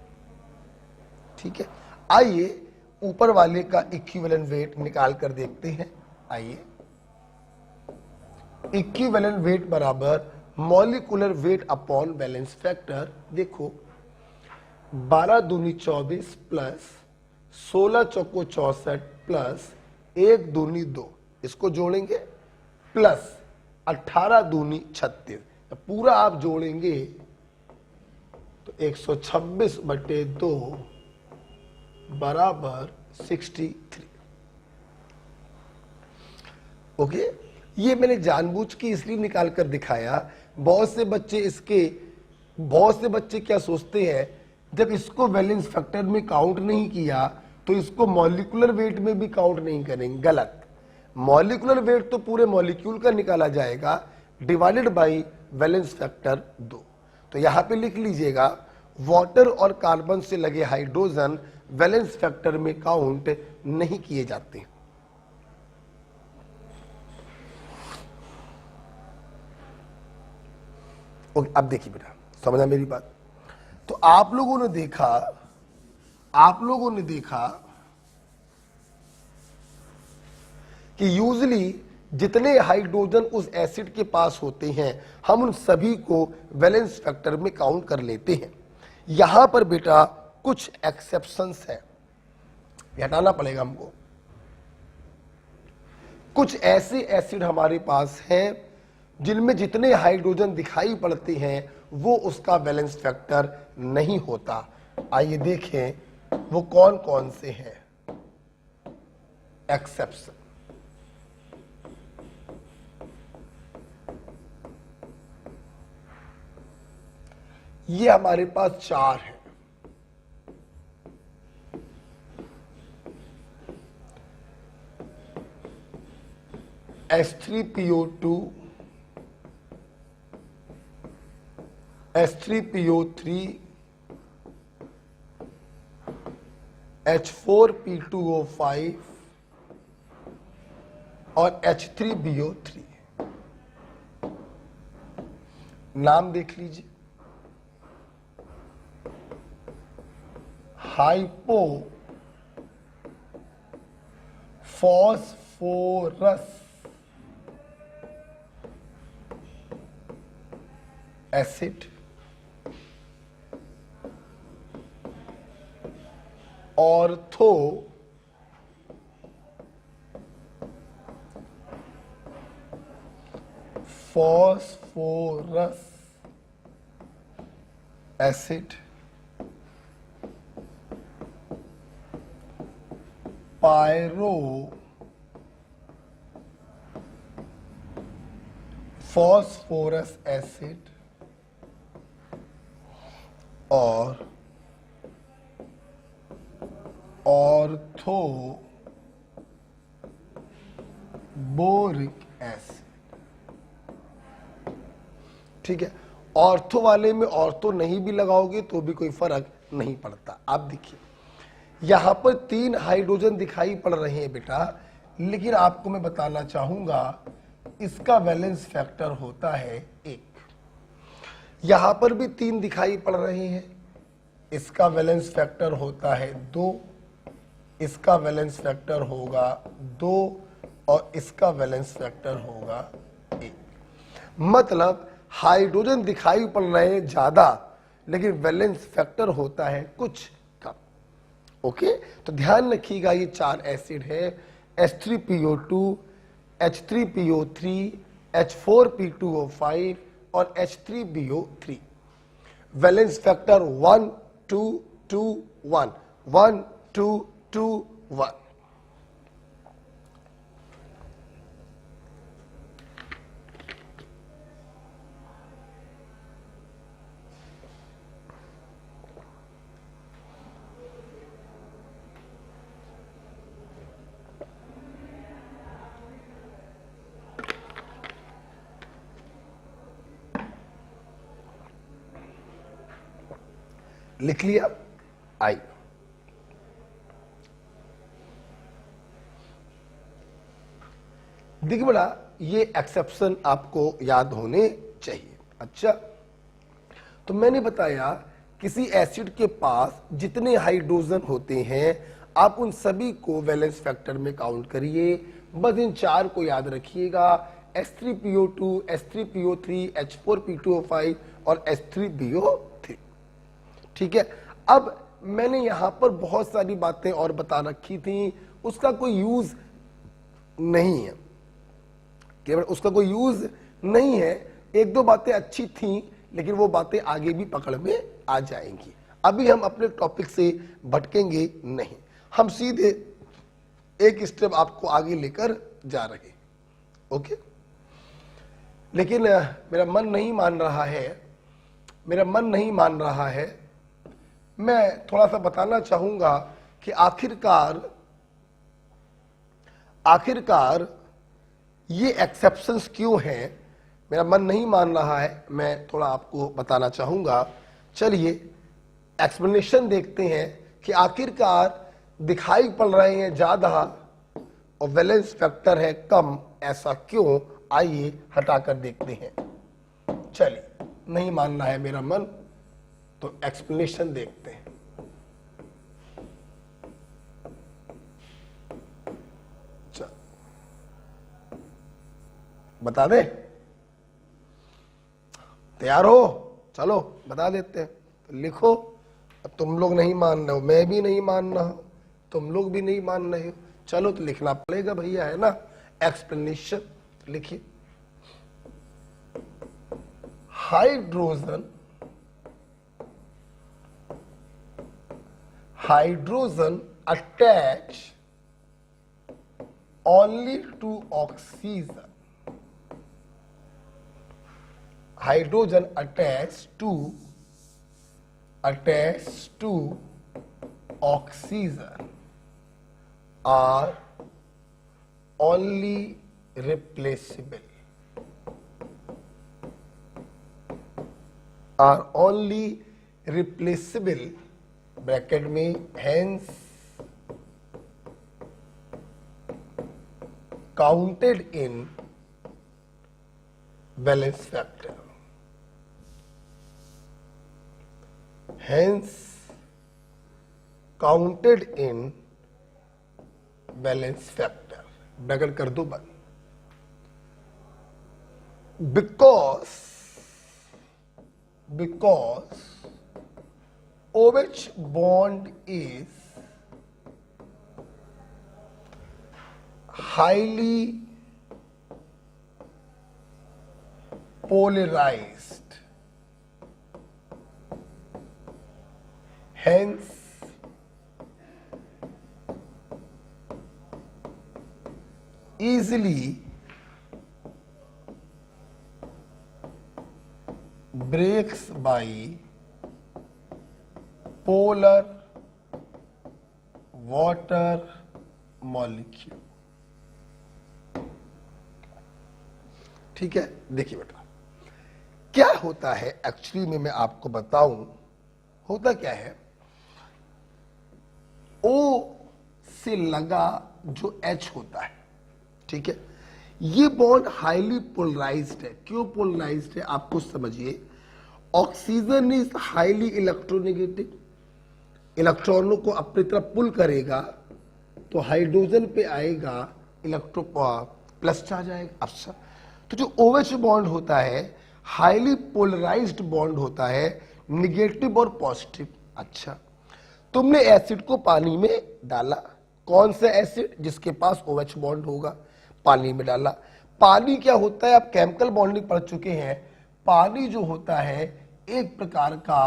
ठीक है, आइए ऊपर वाले का इक्विवेलेंट वेट निकाल कर देखते हैं। आइए, इक्विवेलेंट वेट बराबर molecular weight upon valence factor. देखो 12 दूनी 24 प्लस 16 चौको 64 प्लस 1 दूनी 2, इसको जोड़ेंगे, प्लस 18 दूनी 36, तो पूरा आप जोड़ेंगे तो 126/2 बराबर 63। ओके, ये मैंने जानबूझ के इसलिए निकाल कर दिखाया। बहुत से बच्चे क्या सोचते हैं, जब इसको वैलेंस फैक्टर में काउंट नहीं किया तो इसको मॉलिक्यूलर वेट में भी काउंट नहीं करेंगे। गलत, मॉलिक्यूलर वेट तो पूरे मॉलिक्यूल का निकाला जाएगा, डिवाइडेड बाय वैलेंस फैक्टर 2। तो यहां पे लिख लीजिएगा, वाटर और कार्बन से लगे हाइड्रोजन वैलेंस फैक्टर में काउंट नहीं किए जाते। ओके, अब देखिए बेटा, समझा मेरी बात। तो आप लोगों ने देखा कि यूजली जितने हाइड्रोजन उस एसिड के पास होते हैं, हम उन सभी को वैलेंस फैक्टर में काउंट कर लेते हैं। यहां पर बेटा कुछ एक्सेप्शंस है, हटाना पड़ेगा हमको। कुछ ऐसे एसिड हमारे पास हैं जिनमें जितने हाइड्रोजन दिखाई पड़ते हैं वो उसका वैलेंस फैक्टर नहीं होता। आइए देखें वो कौन कौन से हैं एक्सेप्शन। ये हमारे पास 4 हैं। H3PO2, H3PO3, H4P2O5 और H3BO3। नाम देख लीजिए, hypophosphorous acid, orthophosphorous acid, pyrophosphorous acid और ऑर्थो बोरिक एसिड। ठीक है, ऑर्थो वाले में ऑर्थो नहीं भी लगाओगे तो भी कोई फर्क नहीं पड़ता। आप देखिए यहां पर 3 हाइड्रोजन दिखाई पड़ रहे हैं बेटा, लेकिन आपको मैं बताना चाहूंगा इसका वैलेंस फैक्टर होता है 1। यहां पर भी 3 दिखाई पड़ रहे हैं, इसका वैलेंस फैक्टर होता है 2, इसका वैलेंस फैक्टर होगा 2 और इसका वैलेंस फैक्टर होगा 1। मतलब हाइड्रोजन दिखाई पड़ रहे हैं ज्यादा, लेकिन वैलेंस फैक्टर होता है कुछ कम। ओके, तो ध्यान रखिएगा ये 4 एसिड है, H3PO2, H3PO3, H4P2O5 और H3BO3। Valence factor 1 2 2 1 1 2 2 1। लिख लिया आई। देखिए बड़ा, ये एक्सेप्शन आपको याद होने चाहिए। अच्छा, तो मैंने बताया किसी एसिड के पास जितने हाइड्रोजन होते हैं आप उन सभी को वैलेंस फैक्टर में काउंट करिए। बस इन 4 को याद रखिएगा, H3PO2, H3PO3, H4P2O5 और H3BO3। ठीक है, अब मैंने यहां पर बहुत सारी बातें और बता रखी थी, उसका कोई यूज नहीं है, केवल उसका कोई यूज नहीं है। 1-2 बातें अच्छी थी, लेकिन वो बातें आगे भी पकड़ में आ जाएंगी। अभी हम अपने टॉपिक से भटकेंगे नहीं, हम सीधे एक स्टेप आपको आगे लेकर जा रहे। ओके, लेकिन मेरा मन नहीं मान रहा है, मेरा मन नहीं मान रहा है। मैं थोड़ा सा बताना चाहूंगा कि आखिरकार ये एक्सेप्शंस क्यों हैं। मेरा मन नहीं मान रहा है, मैं थोड़ा आपको बताना चाहूंगा। चलिए एक्सप्लेनेशन देखते हैं कि आखिरकार दिखाई पड़ रहे हैं ज्यादा और वैलेंस फैक्टर है कम, ऐसा क्यों। आइए हटाकर देखते हैं। चलिए, नहीं मानना है मेरा मन, तो एक्सप्लेनेशन देखते हैं। चल बता दे, तैयार हो? चलो बता देते हैं, तो लिखो। अब तुम लोग नहीं मान रहे हो, मैं भी नहीं मान रहा हूं, तुम लोग भी नहीं मान रहे हो, चलो तो लिखना पड़ेगा भैया, है ना। एक्सप्लेनेशन लिखिए। Hydrogen attach only to oxygen. Hydrogen attached to oxygen are only replaceable. Bracket में hence counted in valence factor. Hence counted in valence factor. Bracket कर दो बंद। Because OH bond is highly polarized, hence easily breaks by polar water molecule। ठीक है, देखिए बेटा क्या होता है एक्चुअली में, मैं आपको बताऊं होता क्या है। O से लगा जो H होता है, ठीक है, ये बॉन्ड हाईली पोलराइज्ड है। क्यों पोलराइज्ड है आपको समझिए। ऑक्सीजन इज हाईली इलेक्ट्रोनेगेटिव, इलेक्ट्रॉनों को अपनी तरफ पुल करेगा तो हाइड्रोजन पे आएगा इलेक्ट्रो प्लस चार्ज आएगा। अच्छा, तो जो OH बॉन्ड होता है हाईली पोलराइज्ड बॉन्ड होता है, निगेटिव और पॉजिटिव। अच्छा, तुमने एसिड को पानी में डाला, कौन सा एसिड? जिसके पास OH बॉन्ड होगा, पानी में डाला। पानी क्या होता है, आप केमिकल बॉन्डिंग पढ़ चुके हैं। पानी जो होता है एक प्रकार का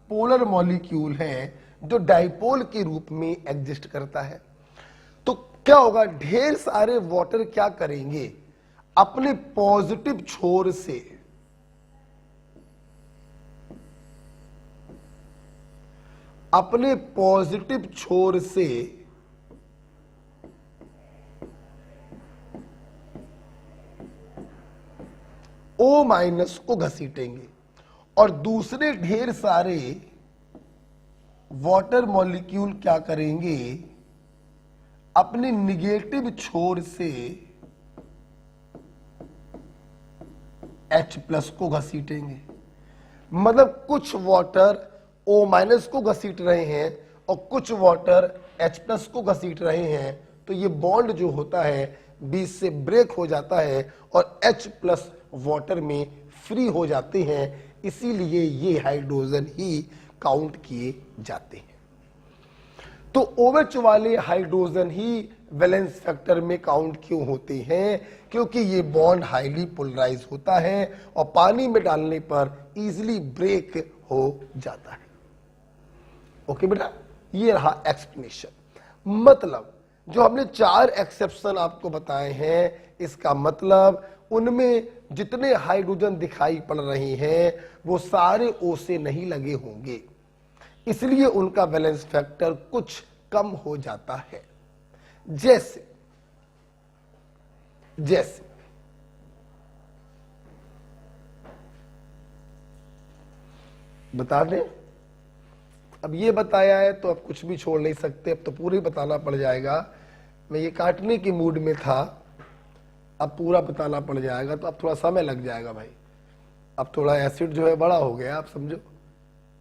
पोलर मॉलिक्यूल है जो डाइपोल के रूप में एग्जिस्ट करता है। तो क्या होगा, ढेर सारे वाटर क्या करेंगे, अपने पॉजिटिव छोर से O- को घसीटेंगे और दूसरे ढेर सारे वाटर मॉलिक्यूल क्या करेंगे, अपने निगेटिव छोर से H+ को घसीटेंगे। मतलब कुछ वाटर O- को घसीट रहे हैं और कुछ वाटर H+ को घसीट रहे हैं, तो ये बॉन्ड जो होता है बीच से ब्रेक हो जाता है और H+ वाटर में फ्री हो जाते हैं। इसीलिए ये हाइड्रोजन ही काउंट किए जाते हैं। तो OH वाले हाइड्रोजन ही वैलेंस फैक्टर में काउंट क्यों होते हैं? क्योंकि ये बॉन्ड हाईली पोलराइज होता है और पानी में डालने पर इजीली ब्रेक हो जाता है। ओके बेटा, ये रहा एक्सप्लेनेशन। मतलब जो हमने 4 एक्सेप्शन आपको बताए हैं, इसका मतलब उनमें जितने हाइड्रोजन दिखाई पड़ रहे हैं वो सारे O से नहीं लगे होंगे, इसलिए उनका वैलेंस फैक्टर कुछ कम हो जाता है। जैसे बता दें, अब ये बताया है तो अब कुछ भी छोड़ नहीं सकते, अब तो पूरा ही बताना पड़ जाएगा। मैं ये काटने के मूड में था, अब पूरा बताना पड़ जाएगा तो अब थोड़ा समय लग जाएगा भाई। अब थोड़ा एसिड जो है बड़ा हो गया, आप समझो,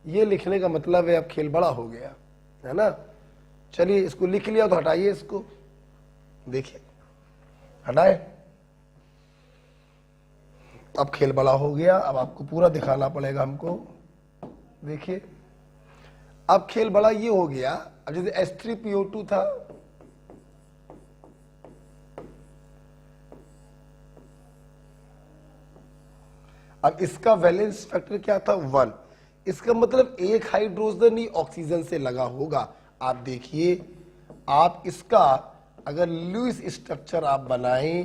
ये लिखने का मतलब है अब खेल बड़ा हो गया है ना। चलिए इसको लिख लिया तो हटाइए, इसको देखिए, हटाए। अब खेल बड़ा हो गया, अब आपको पूरा दिखाना पड़ेगा हमको। देखिए अब खेल बड़ा ये हो गया। अब जैसे H3PO2 था, अब इसका वैलेंस फैक्टर क्या था, 1। इसका मतलब एक हाइड्रोजन ही ऑक्सीजन से लगा होगा। आप देखिए, आप इसका अगर लुईस स्ट्रक्चर आप बनाएं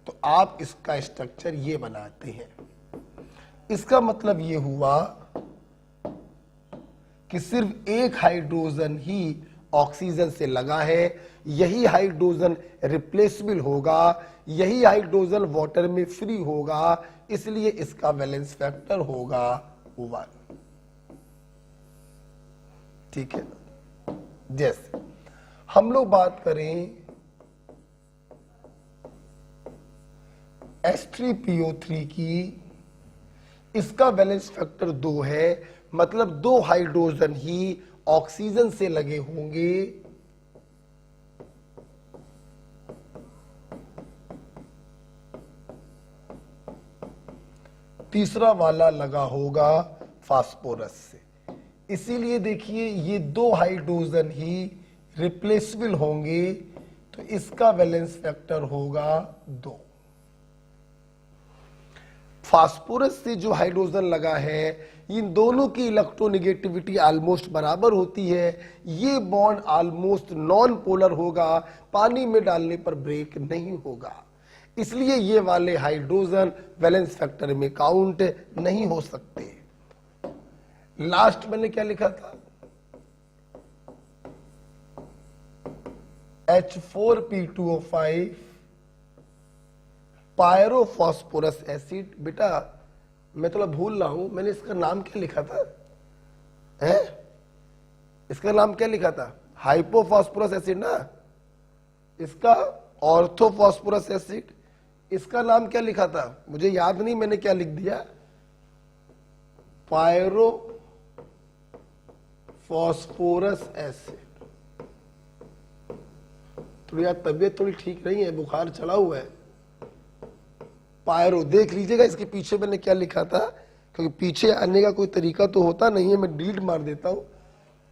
तो आप इसका स्ट्रक्चर ये बनाते हैं। इसका मतलब ये हुआ कि सिर्फ एक हाइड्रोजन ही ऑक्सीजन से लगा है, यही हाइड्रोजन रिप्लेसेबल होगा, यही हाइड्रोजन वाटर में फ्री होगा, इसलिए इसका वैलेंस फैक्टर होगा 1। ठीक है। जैसे हम लोग बात करें H3PO3 की, इसका वैलेंस फैक्टर 2 है, मतलब 2 हाइड्रोजन ही ऑक्सीजन से लगे होंगे, तीसरा वाला लगा होगा फास्फोरस से। इसीलिए देखिए ये 2 हाइड्रोजन ही रिप्लेसेबल होंगे, तो इसका वैलेंस फैक्टर होगा 2। फास्फोरस से जो हाइड्रोजन लगा है, इन दोनों की इलेक्ट्रोनेगेटिविटी ऑलमोस्ट बराबर होती है। ये बॉन्ड ऑलमोस्ट नॉन पोलर होगा, पानी में डालने पर ब्रेक नहीं होगा, इसलिए ये वाले हाइड्रोजन वैलेंस फैक्टर में काउंट नहीं हो सकते। लास्ट मैंने क्या लिखा था, H4P2O5 पायरोफॉस्फोरस एसिड। बेटा मैं थोड़ा भूल रहा हूं, मैंने इसका नाम क्या लिखा था, है इसका नाम क्या लिखा था, हाइपोफॉस्फोरस एसिड ना, इसका ऑर्थोफॉस्फोरस एसिड, इसका नाम क्या लिखा था मुझे याद नहीं, मैंने क्या लिख दिया, पायरोफॉस्फोरस एसिड। थोड़ी यार तबीयत थोड़ी ठीक नहीं है, बुखार चढ़ा हुआ है। पायरो देख लीजिएगा, इसके पीछे मैंने क्या लिखा था, क्योंकि पीछे आने का कोई तरीका तो होता नहीं है, मैं डिलीट मार देता हूं।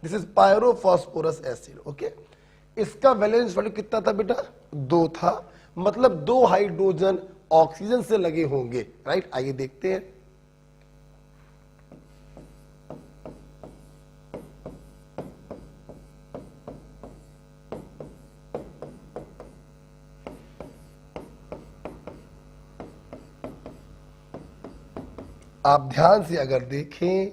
This is pyrophosphorous acid. Okay, इसका वैलेंस वैल्यू कितना था बेटा, 2 था, मतलब 2 हाइड्रोजन ऑक्सीजन से लगे होंगे, राइट। आइए देखते हैं। आप ध्यान से अगर देखें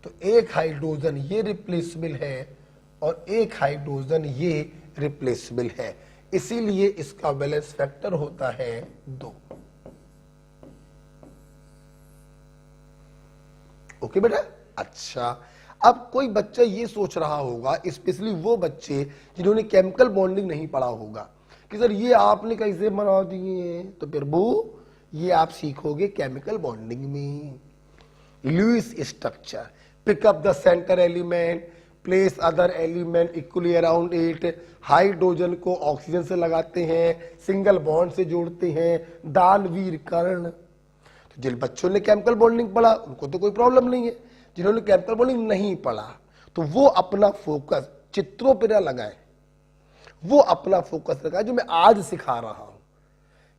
तो एक हाइड्रोजन ये रिप्लेसेबल है और एक हाइड्रोजन ये रिप्लेसेबल है, इसीलिए इसका बैलेंस फैक्टर होता है 2। ओके बेटा। अच्छा, अब कोई बच्चा ये सोच रहा होगा, स्पेशली वो बच्चे जिन्होंने केमिकल बॉन्डिंग नहीं पढ़ा होगा, कि सर ये आपने कैसे बना दिए, तो फिर वो ये आप सीखोगे केमिकल बॉन्डिंग में। Lewis structure, pick up the centre element, place other element equally around it, hydrogen को ऑक्सीजन से लगाते हैं, सिंगल बॉन्ड से जोड़ते हैं, दानवीर कर्ण। तो जिन बच्चों ने केमिकल बॉन्डिंग पढ़ा उनको तो कोई प्रॉब्लम नहीं है, जिन्होंने केमिकल बॉन्डिंग नहीं पढ़ा तो वो अपना फोकस चित्रों पर ना लगाए, वो अपना फोकस लगाए जो मैं आज सिखा रहा हूं,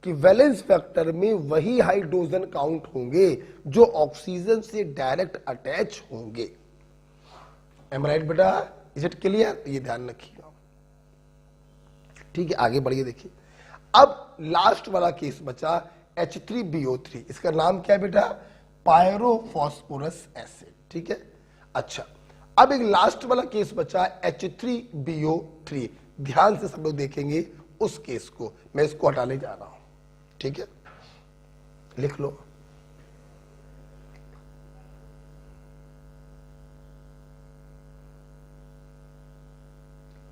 कि वैलेंस फैक्टर में वही हाइड्रोजन काउंट होंगे जो ऑक्सीजन से डायरेक्ट अटैच होंगे। एम राइट बेटा, इज इट क्लियर? ये ध्यान रखिएगा। ठीक है, आगे बढ़िए। देखिए अब लास्ट वाला केस बचा H3BO3, इसका नाम क्या है बेटा, पायरोफॉस्फोरस एसिड। ठीक है, अच्छा अब एक लास्ट वाला केस बचा H3BO3, ध्यान से सब लोग देखेंगे उस केस को, मैं इसको हटाने जा रहा हूं। ठीक है, लिख लो।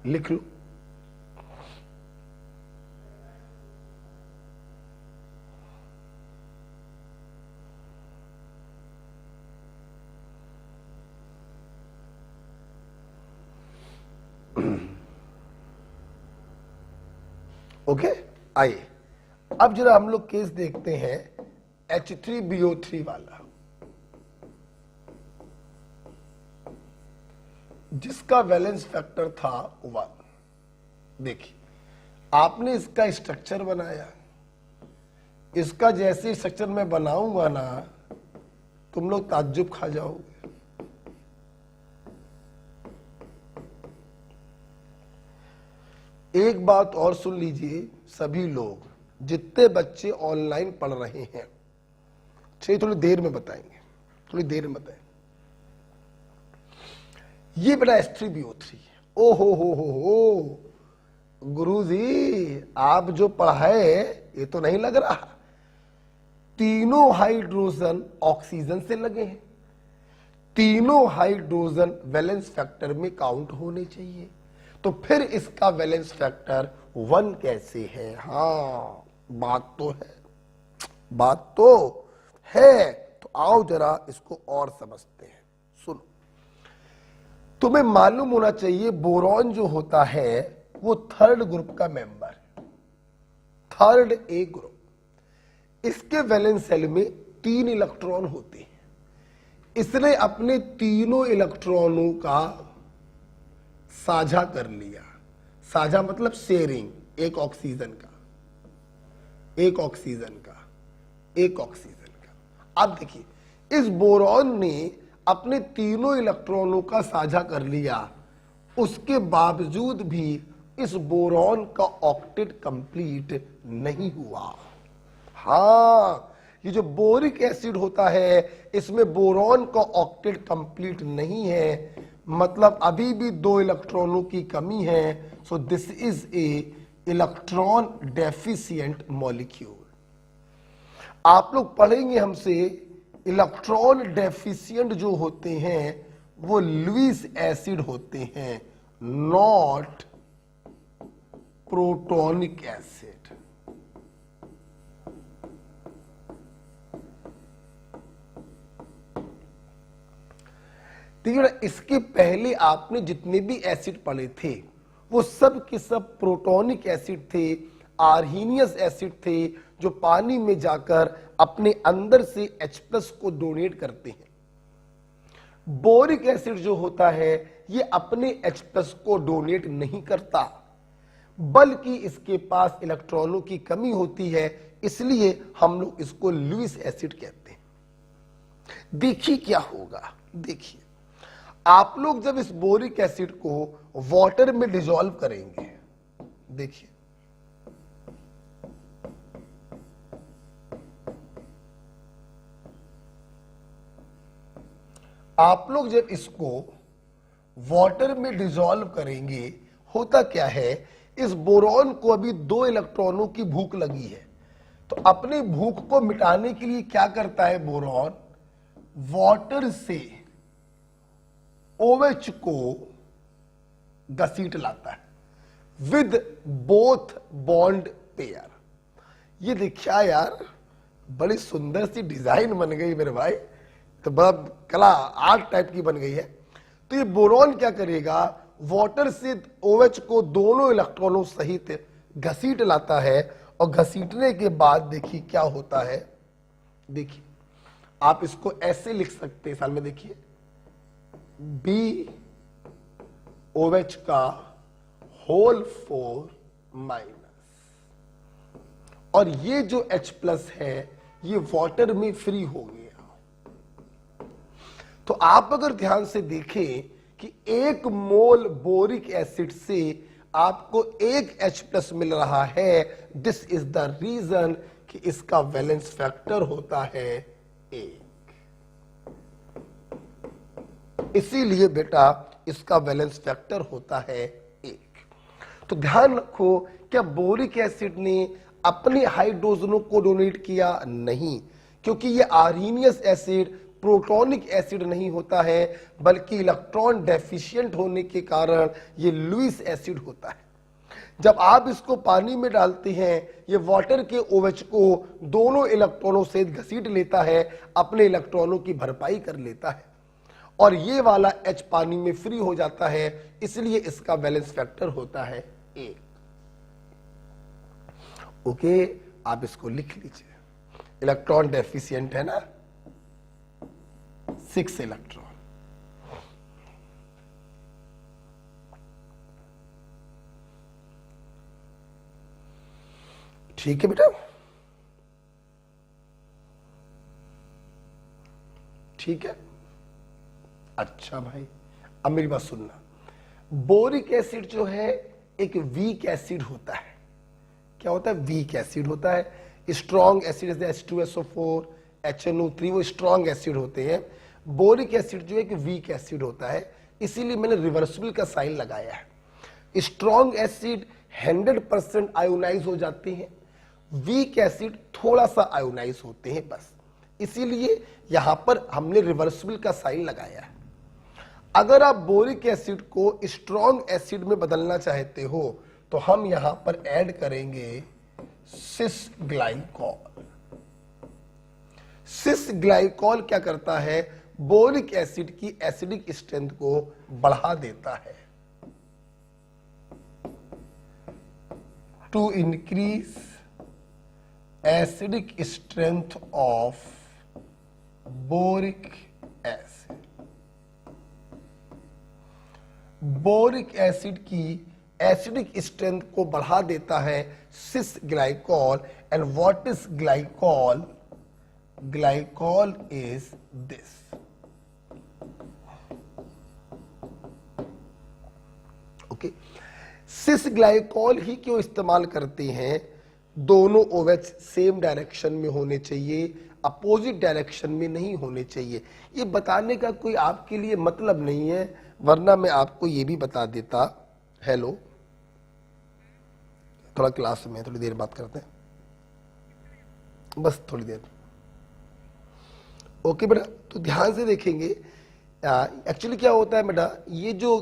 लिख लो। ओके, आइए अब जरा हम लोग केस देखते हैं H3BO3 वाला, जिसका वैलेंस फैक्टर था 1। देखिए आपने इसका स्ट्रक्चर बनाया, इसका जैसे स्ट्रक्चर मैं बनाऊंगा ना तुम लोग ताज्जुब खा जाओगे। एक बात और सुन लीजिए सभी लोग, जितने बच्चे ऑनलाइन पढ़ रहे हैं, चलिए थोड़ी देर में बताएंगे, थोड़ी देर में बताएंगे। ये बेटा H3BO3, ओ हो गुरुजी आप जो पढ़ाए ये तो नहीं लग रहा, तीनों हाइड्रोजन ऑक्सीजन से लगे हैं, तीनों हाइड्रोजन वैलेंस फैक्टर में काउंट होने चाहिए, तो फिर इसका वैलेंस फैक्टर 1 कैसे है? हाँ बात तो है, बात तो है। तो आओ जरा इसको और समझते हैं। सुनो, तुम्हें मालूम होना चाहिए बोरॉन जो होता है वो 3rd ग्रुप का मेंबर, 3rd A ग्रुप। इसके वैलेंस सेल में 3 इलेक्ट्रॉन होते हैं, इसने अपने तीनों इलेक्ट्रॉनों का साझा कर लिया। साझा मतलब शेयरिंग, एक ऑक्सीजन का, एक ऑक्सीजन का, एक ऑक्सीजन का। अब देखिए इस बोरॉन ने अपने तीनों इलेक्ट्रॉनों का साझा कर लिया, उसके बावजूद भी इस बोरॉन का ऑक्टेट कंप्लीट नहीं हुआ। हाँ, ये जो बोरिक एसिड होता है इसमें बोरॉन का ऑक्टेट कंप्लीट नहीं है, मतलब अभी भी 2 इलेक्ट्रॉनों की कमी है। So this is a electron deficient molecule. आप लोग पढ़ेंगे हमसे इलेक्ट्रॉन डेफिशिएंट जो होते हैं वो लुईस एसिड होते हैं, नॉट प्रोटोनिक एसिड। देखिए ना, इसके पहले आपने जितने भी एसिड पढ़े थे वो सब के सब प्रोटोनिक एसिड थे, आर्हीनियस एसिड थे, जो पानी में जाकर अपने अंदर से H+ को डोनेट करते हैं। बोरिक एसिड जो होता है ये अपने H+ को डोनेट नहीं करता, बल्कि इसके पास इलेक्ट्रॉनों की कमी होती है, इसलिए हम लोग इसको लुईस एसिड कहते हैं। देखिए क्या होगा, देखिए आप लोग जब इस बोरिक एसिड को वाटर में डिसॉल्व करेंगे, देखिए आप लोग जब इसको वाटर में डिसॉल्व करेंगे, होता क्या है, इस बोरॉन को अभी 2 इलेक्ट्रॉनों की भूख लगी है, तो अपनी भूख को मिटाने के लिए क्या करता है बोरॉन, वाटर से OH को घसीट लाता है विद बोथ बॉन्ड पेयर। ये देखिए यार, बड़ी सुंदर सी डिजाइन बन गई मेरे भाई, तो बड़ा कला आर्ट टाइप की बन गई है। तो ये बोरॉन क्या करेगा, वाटर से OH को दोनों इलेक्ट्रॉनों सहित घसीट लाता है, और घसीटने के बाद देखिए क्या होता है। देखिए आप इसको ऐसे लिख सकते हैं साल में, देखिए BOH का होल 4-, और ये जो H+ है ये वाटर में फ्री हो गया। तो आप अगर ध्यान से देखें कि 1 मोल बोरिक एसिड से आपको 1 H+ मिल रहा है, दिस इज द रीजन कि इसका वैलेंस फैक्टर होता है 1। इसीलिए बेटा इसका वैलेंस फैक्टर होता है 1। तो ध्यान रखो, क्या बोरिक एसिड ने अपने हाइड्रोजनों को डोनेट किया? नहीं, क्योंकि ये आर्हीनियस एसिड प्रोटोनिक एसिड नहीं होता है, बल्कि इलेक्ट्रॉन डेफिशिएंट होने के कारण ये लुईस एसिड होता है। जब आप इसको पानी में डालते हैं, ये वाटर के OH को दोनों इलेक्ट्रॉनों से घसीट लेता है, अपने इलेक्ट्रॉनों की भरपाई कर लेता है, और ये वाला H पानी में फ्री हो जाता है, इसलिए इसका बैलेंस फैक्टर होता है 1। ओके, आप इसको लिख लीजिए। इलेक्ट्रॉन डेफिशिएंट है ना, 6 इलेक्ट्रॉन। ठीक है बेटा, ठीक है। अच्छा भाई, अब मेरी बात सुनना। बोरिक एसिड जो है एक वीक एसिड होता है। क्या होता है? वीक एसिड होता है। स्ट्रॉन्ग एसिड जैसे H2SO4, HNO3 वो स्ट्रॉन्ग एसिड होते हैं। बोरिक एसिड जो है एक वीक एसिड होता है, इसीलिए मैंने रिवर्सिबल का साइन लगाया है। स्ट्रॉन्ग एसिड 100% आयोनाइज हो जाते हैं, वीक एसिड थोड़ा सा आयोनाइज होते हैं बस, इसीलिए यहां पर हमने रिवर्सिबल का साइन लगाया है। अगर आप बोरिक एसिड को स्ट्रॉन्ग एसिड में बदलना चाहते हो तो हम यहां पर ऐड करेंगे सिस ग्लाइकॉल। सिस ग्लाइकॉल क्या करता है? बोरिक एसिड की एसिडिक स्ट्रेंथ को बढ़ा देता है। To increase acidic strength of boric acid. Boric acid की एसिडिक स्ट्रेंथ को बढ़ा देता है cis glycol. And what is glycol? Glycol is this. Okay, cis glycol ही क्यों इस्तेमाल करते हैं? दोनों OH सेम डायरेक्शन में होने चाहिए, अपोजिट डायरेक्शन में नहीं होने चाहिए। ये बताने का कोई आपके लिए मतलब नहीं है, वरना मैं आपको ये भी बता देता। हेलो, थोड़ा क्लास में थोड़ी देर बात करते हैं, बस थोड़ी देर। ओके बेटा, तो ध्यान से देखेंगे। एक्चुअली क्या होता है बेटा, ये जो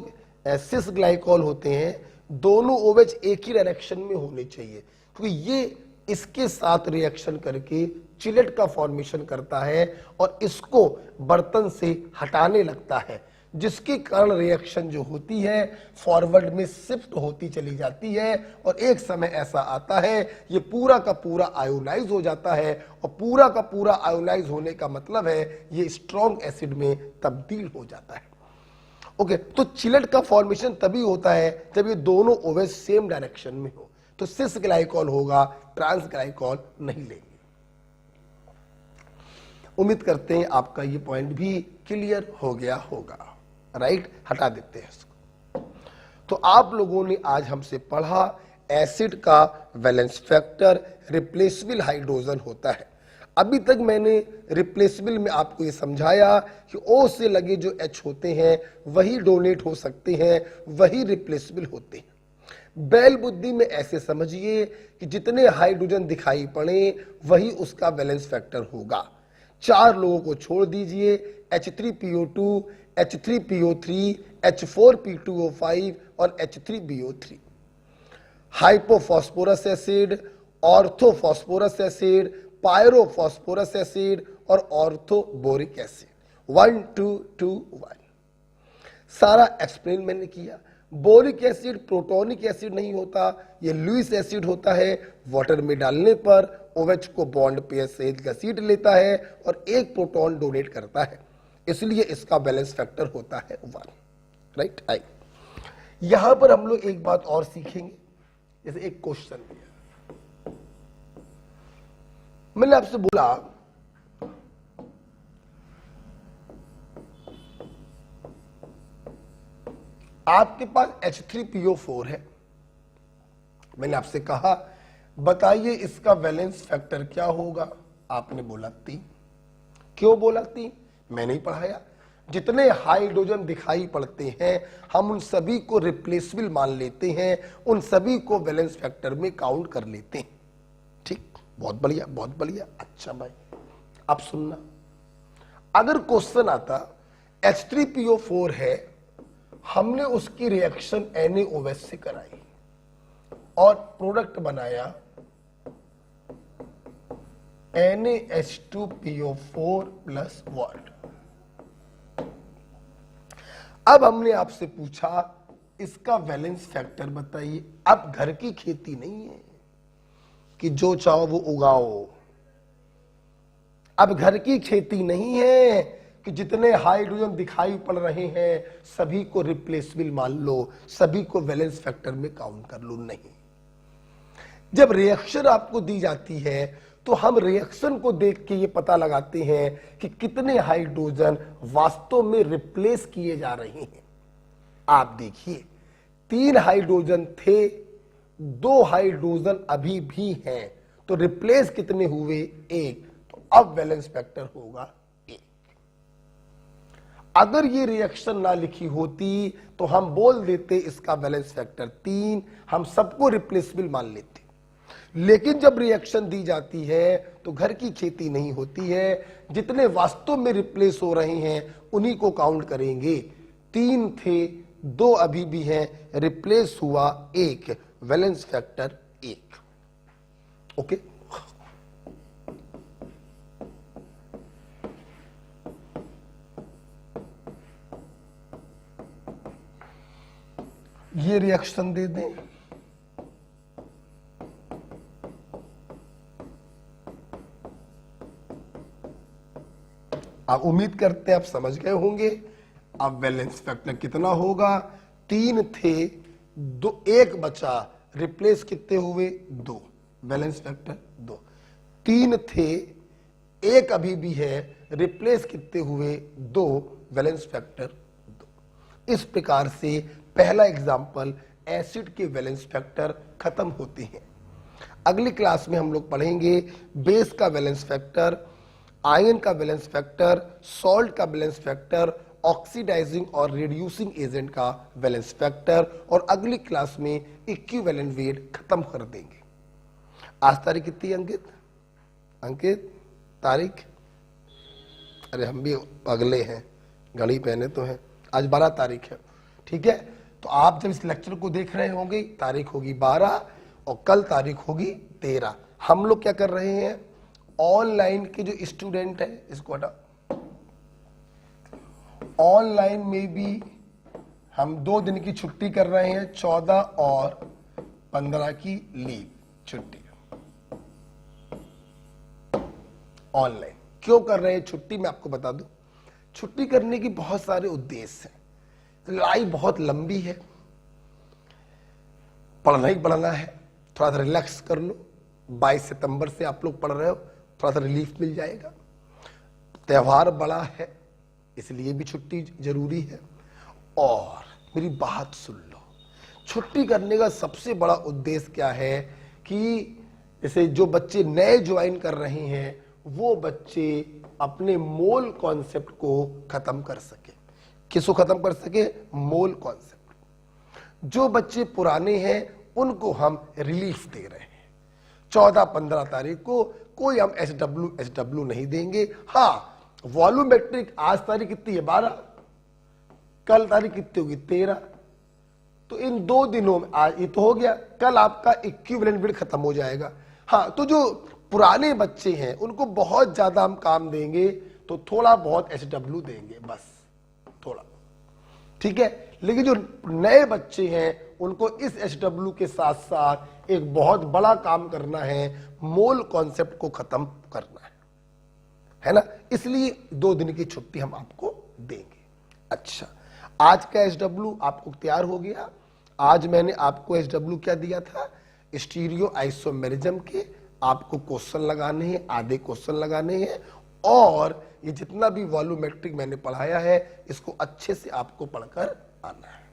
सिस ग्लाइकॉल होते हैं, दोनों OH एक ही डायरेक्शन में होने चाहिए, क्योंकि ये इसके साथ रिएक्शन करके चिलेट का फॉर्मेशन करता है और इसको बर्तन से हटाने लगता है, जिसके कारण रिएक्शन जो होती है फॉरवर्ड में शिफ्ट होती चली जाती है और एक समय ऐसा आता है ये पूरा का पूरा आयोनाइज हो जाता है और पूरा का पूरा आयोनाइज होने का मतलब है ये स्ट्रॉन्ग एसिड में तब्दील हो जाता है। ओके, तो चिलेट का फॉर्मेशन तभी होता है जब ये दोनों OH सेम डायरेक्शन में हो, तो सिस ग्लाइकॉल होगा, ट्रांस ग्लाइकॉल नहीं लेंगे। उम्मीद करते हैं आपका ये पॉइंट भी क्लियर हो गया होगा, राइट। हटा देते हैं इसको। तो आप लोगों ने आज हमसे पढ़ा एसिड का वैलेंस फैक्टर रिप्लेसेबल हाइड्रोजन होता है। अभी तक मैंने रिप्लेसेबल में आपको ये समझाया कि O से लगे जो H होते हैं वही डोनेट हो सकते हैं, वही रिप्लेसेबल होते हैं। बैल बुद्धि में ऐसे समझिए कि जितने हाइड्रोजन दिखाई पड़े वही उसका वैलेंस फैक्टर होगा। 4 लोगों को छोड़ दीजिए, H3PO2, H3PO3, H4P2O5 और H3BO3। Hypophosphorous acid, orthophosphorous acid, pyrophosphorous acid और ऑर्थोबोरिक एसिड 1 2 2 1 सारा एक्सप्लेन मैंने किया। बोरिक एसिड प्रोटोनिक एसिड नहीं होता, ये लुईस एसिड होता है। वाटर में डालने पर OH को बॉन्ड पेयर से घसीट लेता है और एक प्रोटॉन डोनेट करता है, इसलिए इसका बैलेंस फैक्टर होता है 1, राइट। आई यहां पर हम लोग एक बात और सीखेंगे। जैसे एक क्वेश्चन दिया, मैंने आपसे बोला आपके पास H3PO4 है। मैंने आपसे कहा बताइए इसका वैलेंस फैक्टर क्या होगा, आपने बोला 3। क्यों बोला 3? मैंने ही पढ़ाया। जितने हाइड्रोजन दिखाई पड़ते हैं हम उन सभी को रिप्लेसेबल मान लेते हैं, उन सभी को वैलेंस फैक्टर में काउंट कर लेते हैं। ठीक, बहुत बढ़िया बहुत बढ़िया। अच्छा भाई अब सुनना, अगर क्वेश्चन आता H3PO4 है, हमने उसकी रिएक्शन NaOH से कराई और प्रोडक्ट बनाया NaH2PO4 प्लस वाट। अब हमने आपसे पूछा इसका वैलेंस फैक्टर बताइए। अब घर की खेती नहीं है कि जो चाहो वो उगाओ, अब घर की खेती नहीं है कि जितने हाइड्रोजन दिखाई पड़ रहे हैं सभी को रिप्लेसेबल मान लो, सभी को वैलेंस फैक्टर में काउंट कर लो। नहीं, जब रिएक्शन आपको दी जाती है तो हम रिएक्शन को देख के ये पता लगाते हैं कि कितने हाइड्रोजन वास्तव में रिप्लेस किए जा रहे हैं। आप देखिए 3 हाइड्रोजन थे, 2 हाइड्रोजन अभी भी हैं, तो रिप्लेस कितने हुए? 1। तो अब वैलेंस फैक्टर होगा 1। अगर ये रिएक्शन ना लिखी होती तो हम बोल देते इसका वैलेंस फैक्टर 3, हम सबको रिप्लेसेबल मान लेते। लेकिन जब रिएक्शन दी जाती है तो घर की खेती नहीं होती है, जितने वास्तव में रिप्लेस हो रहे हैं उन्हीं को काउंट करेंगे। 3 थे, 2 अभी भी हैं, रिप्लेस हुआ 1, वैलेंस फैक्टर 1। ओके, ये रिएक्शन दे दें। आप उम्मीद करते हैं आप समझ गए होंगे। अब वैलेंस फैक्टर कितना होगा? 3 थे, 2, 1 बचा, रिप्लेस कितने हुए? 2, वैलेंस फैक्टर 2। 3 थे, 1 अभी भी है, रिप्लेस कितने हुए? 2, वैलेंस फैक्टर 2। इस प्रकार से पहला एग्जाम्पल एसिड के वैलेंस फैक्टर खत्म होते हैं। अगली क्लास में हम लोग पढ़ेंगे बेस का वैलेंस फैक्टर, आयन का बैलेंस फैक्टर, सॉल्ट का बैलेंस फैक्टर, ऑक्सीडाइजिंग और रिड्यूसिंग एजेंट का बैलेंस फैक्टर, और अगली क्लास में इक्विवेलेंट वेट खत्म कर देंगे। आज तारीख कितनी अंकित? अंकित तारीख, अरे हम भी अगले हैं, घड़ी पहने तो हैं। आज 12 तारीख है, ठीक है। तो आप जब इस लेक्चर को देख रहे होंगे, तारीख होगी 12 और कल तारीख होगी 13। हम लोग क्या कर रहे हैं, ऑनलाइन के जो स्टूडेंट है, इसको हटा, ऑनलाइन में भी हम 2 दिन की छुट्टी कर रहे हैं, 14 और 15 की लीव छुट्टी। ऑनलाइन क्यों कर रहे हैं छुट्टी, मैं आपको बता दूं। छुट्टी करने की बहुत सारे उद्देश्य हैं। लड़ाई बहुत लंबी है, पढ़ना ही पढ़ना है, थोड़ा सा रिलैक्स कर लो। 22 सितंबर से आप लोग पढ़ रहे हो, थोड़ा सा रिलीफ मिल जाएगा। त्योहार बड़ा है, इसलिए भी छुट्टी जरूरी है। और मेरी बात सुन लो, छुट्टी करने का सबसे बड़ा उद्देश्य क्या है कि जैसे जो बच्चे नए ज्वाइन कर रहे हैं, वो बच्चे अपने मोल कॉन्सेप्ट को खत्म कर सके। किसको खत्म कर सके, मोल कॉन्सेप्ट। जो बच्चे पुराने हैं उनको हम रिलीफ दे रहे हैं। 14-15 तारीख को कोई हम एसडब्ल्यू नहीं देंगे। हाँ, वॉल्यूमेट्रिक आज तारीख कितनी है, 12, कल तारीख कितनी होगी, 13। तो इन 2 दिनों में, आज ये तो हो गया, कल आपका इक्विवेलेंट पीरियड खत्म हो जाएगा। हाँ, तो जो पुराने बच्चे हैं उनको बहुत ज्यादा हम काम देंगे, तो थोड़ा बहुत एसडब्ल्यू देंगे, बस थोड़ा, ठीक है। लेकिन जो नए बच्चे हैं उनको इस एसडब्ल्यू के साथ साथ एक बहुत बड़ा काम करना है, मोल कॉन्सेप्ट को खत्म करना है ना। इसलिए 2 दिन की छुट्टी हम आपको देंगे। अच्छा, आज का एसडब्ल्यू आपको तैयार हो गया। आज मैंने आपको एसडब्ल्यू क्या दिया था, स्टीरियो आइसोमेरिज्म के आपको क्वेश्चन लगाने हैं, आधे क्वेश्चन लगाने हैं। और ये जितना भी वॉल्यूमेट्रिक मैंने पढ़ाया है, इसको अच्छे से आपको पढ़कर आना है।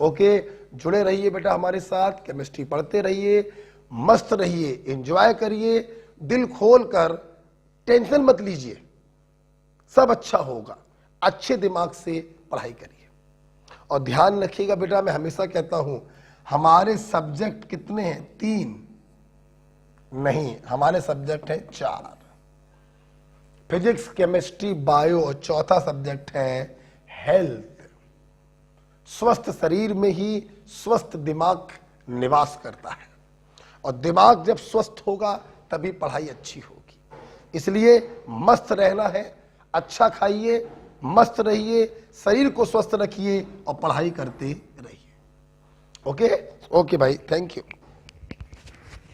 ओके, जुड़े रहिए बेटा हमारे साथ, केमिस्ट्री पढ़ते रहिए, मस्त रहिए, एंजॉय करिए, दिल खोल कर, टेंशन मत लीजिए, सब अच्छा होगा। अच्छे दिमाग से पढ़ाई करिए और ध्यान रखिएगा बेटा, मैं हमेशा कहता हूं, हमारे सब्जेक्ट कितने हैं, 3 नहीं, हमारे सब्जेक्ट है 4, फिजिक्स, केमिस्ट्री, बायो, और चौथा सब्जेक्ट है हेल्थ। स्वस्थ शरीर में ही स्वस्थ दिमाग निवास करता है, और दिमाग जब स्वस्थ होगा तभी पढ़ाई अच्छी होगी। इसलिए मस्त रहना है, अच्छा खाइए, मस्त रहिए, शरीर को स्वस्थ रखिए और पढ़ाई करते रहिए। ओके भाई, थैंक यू।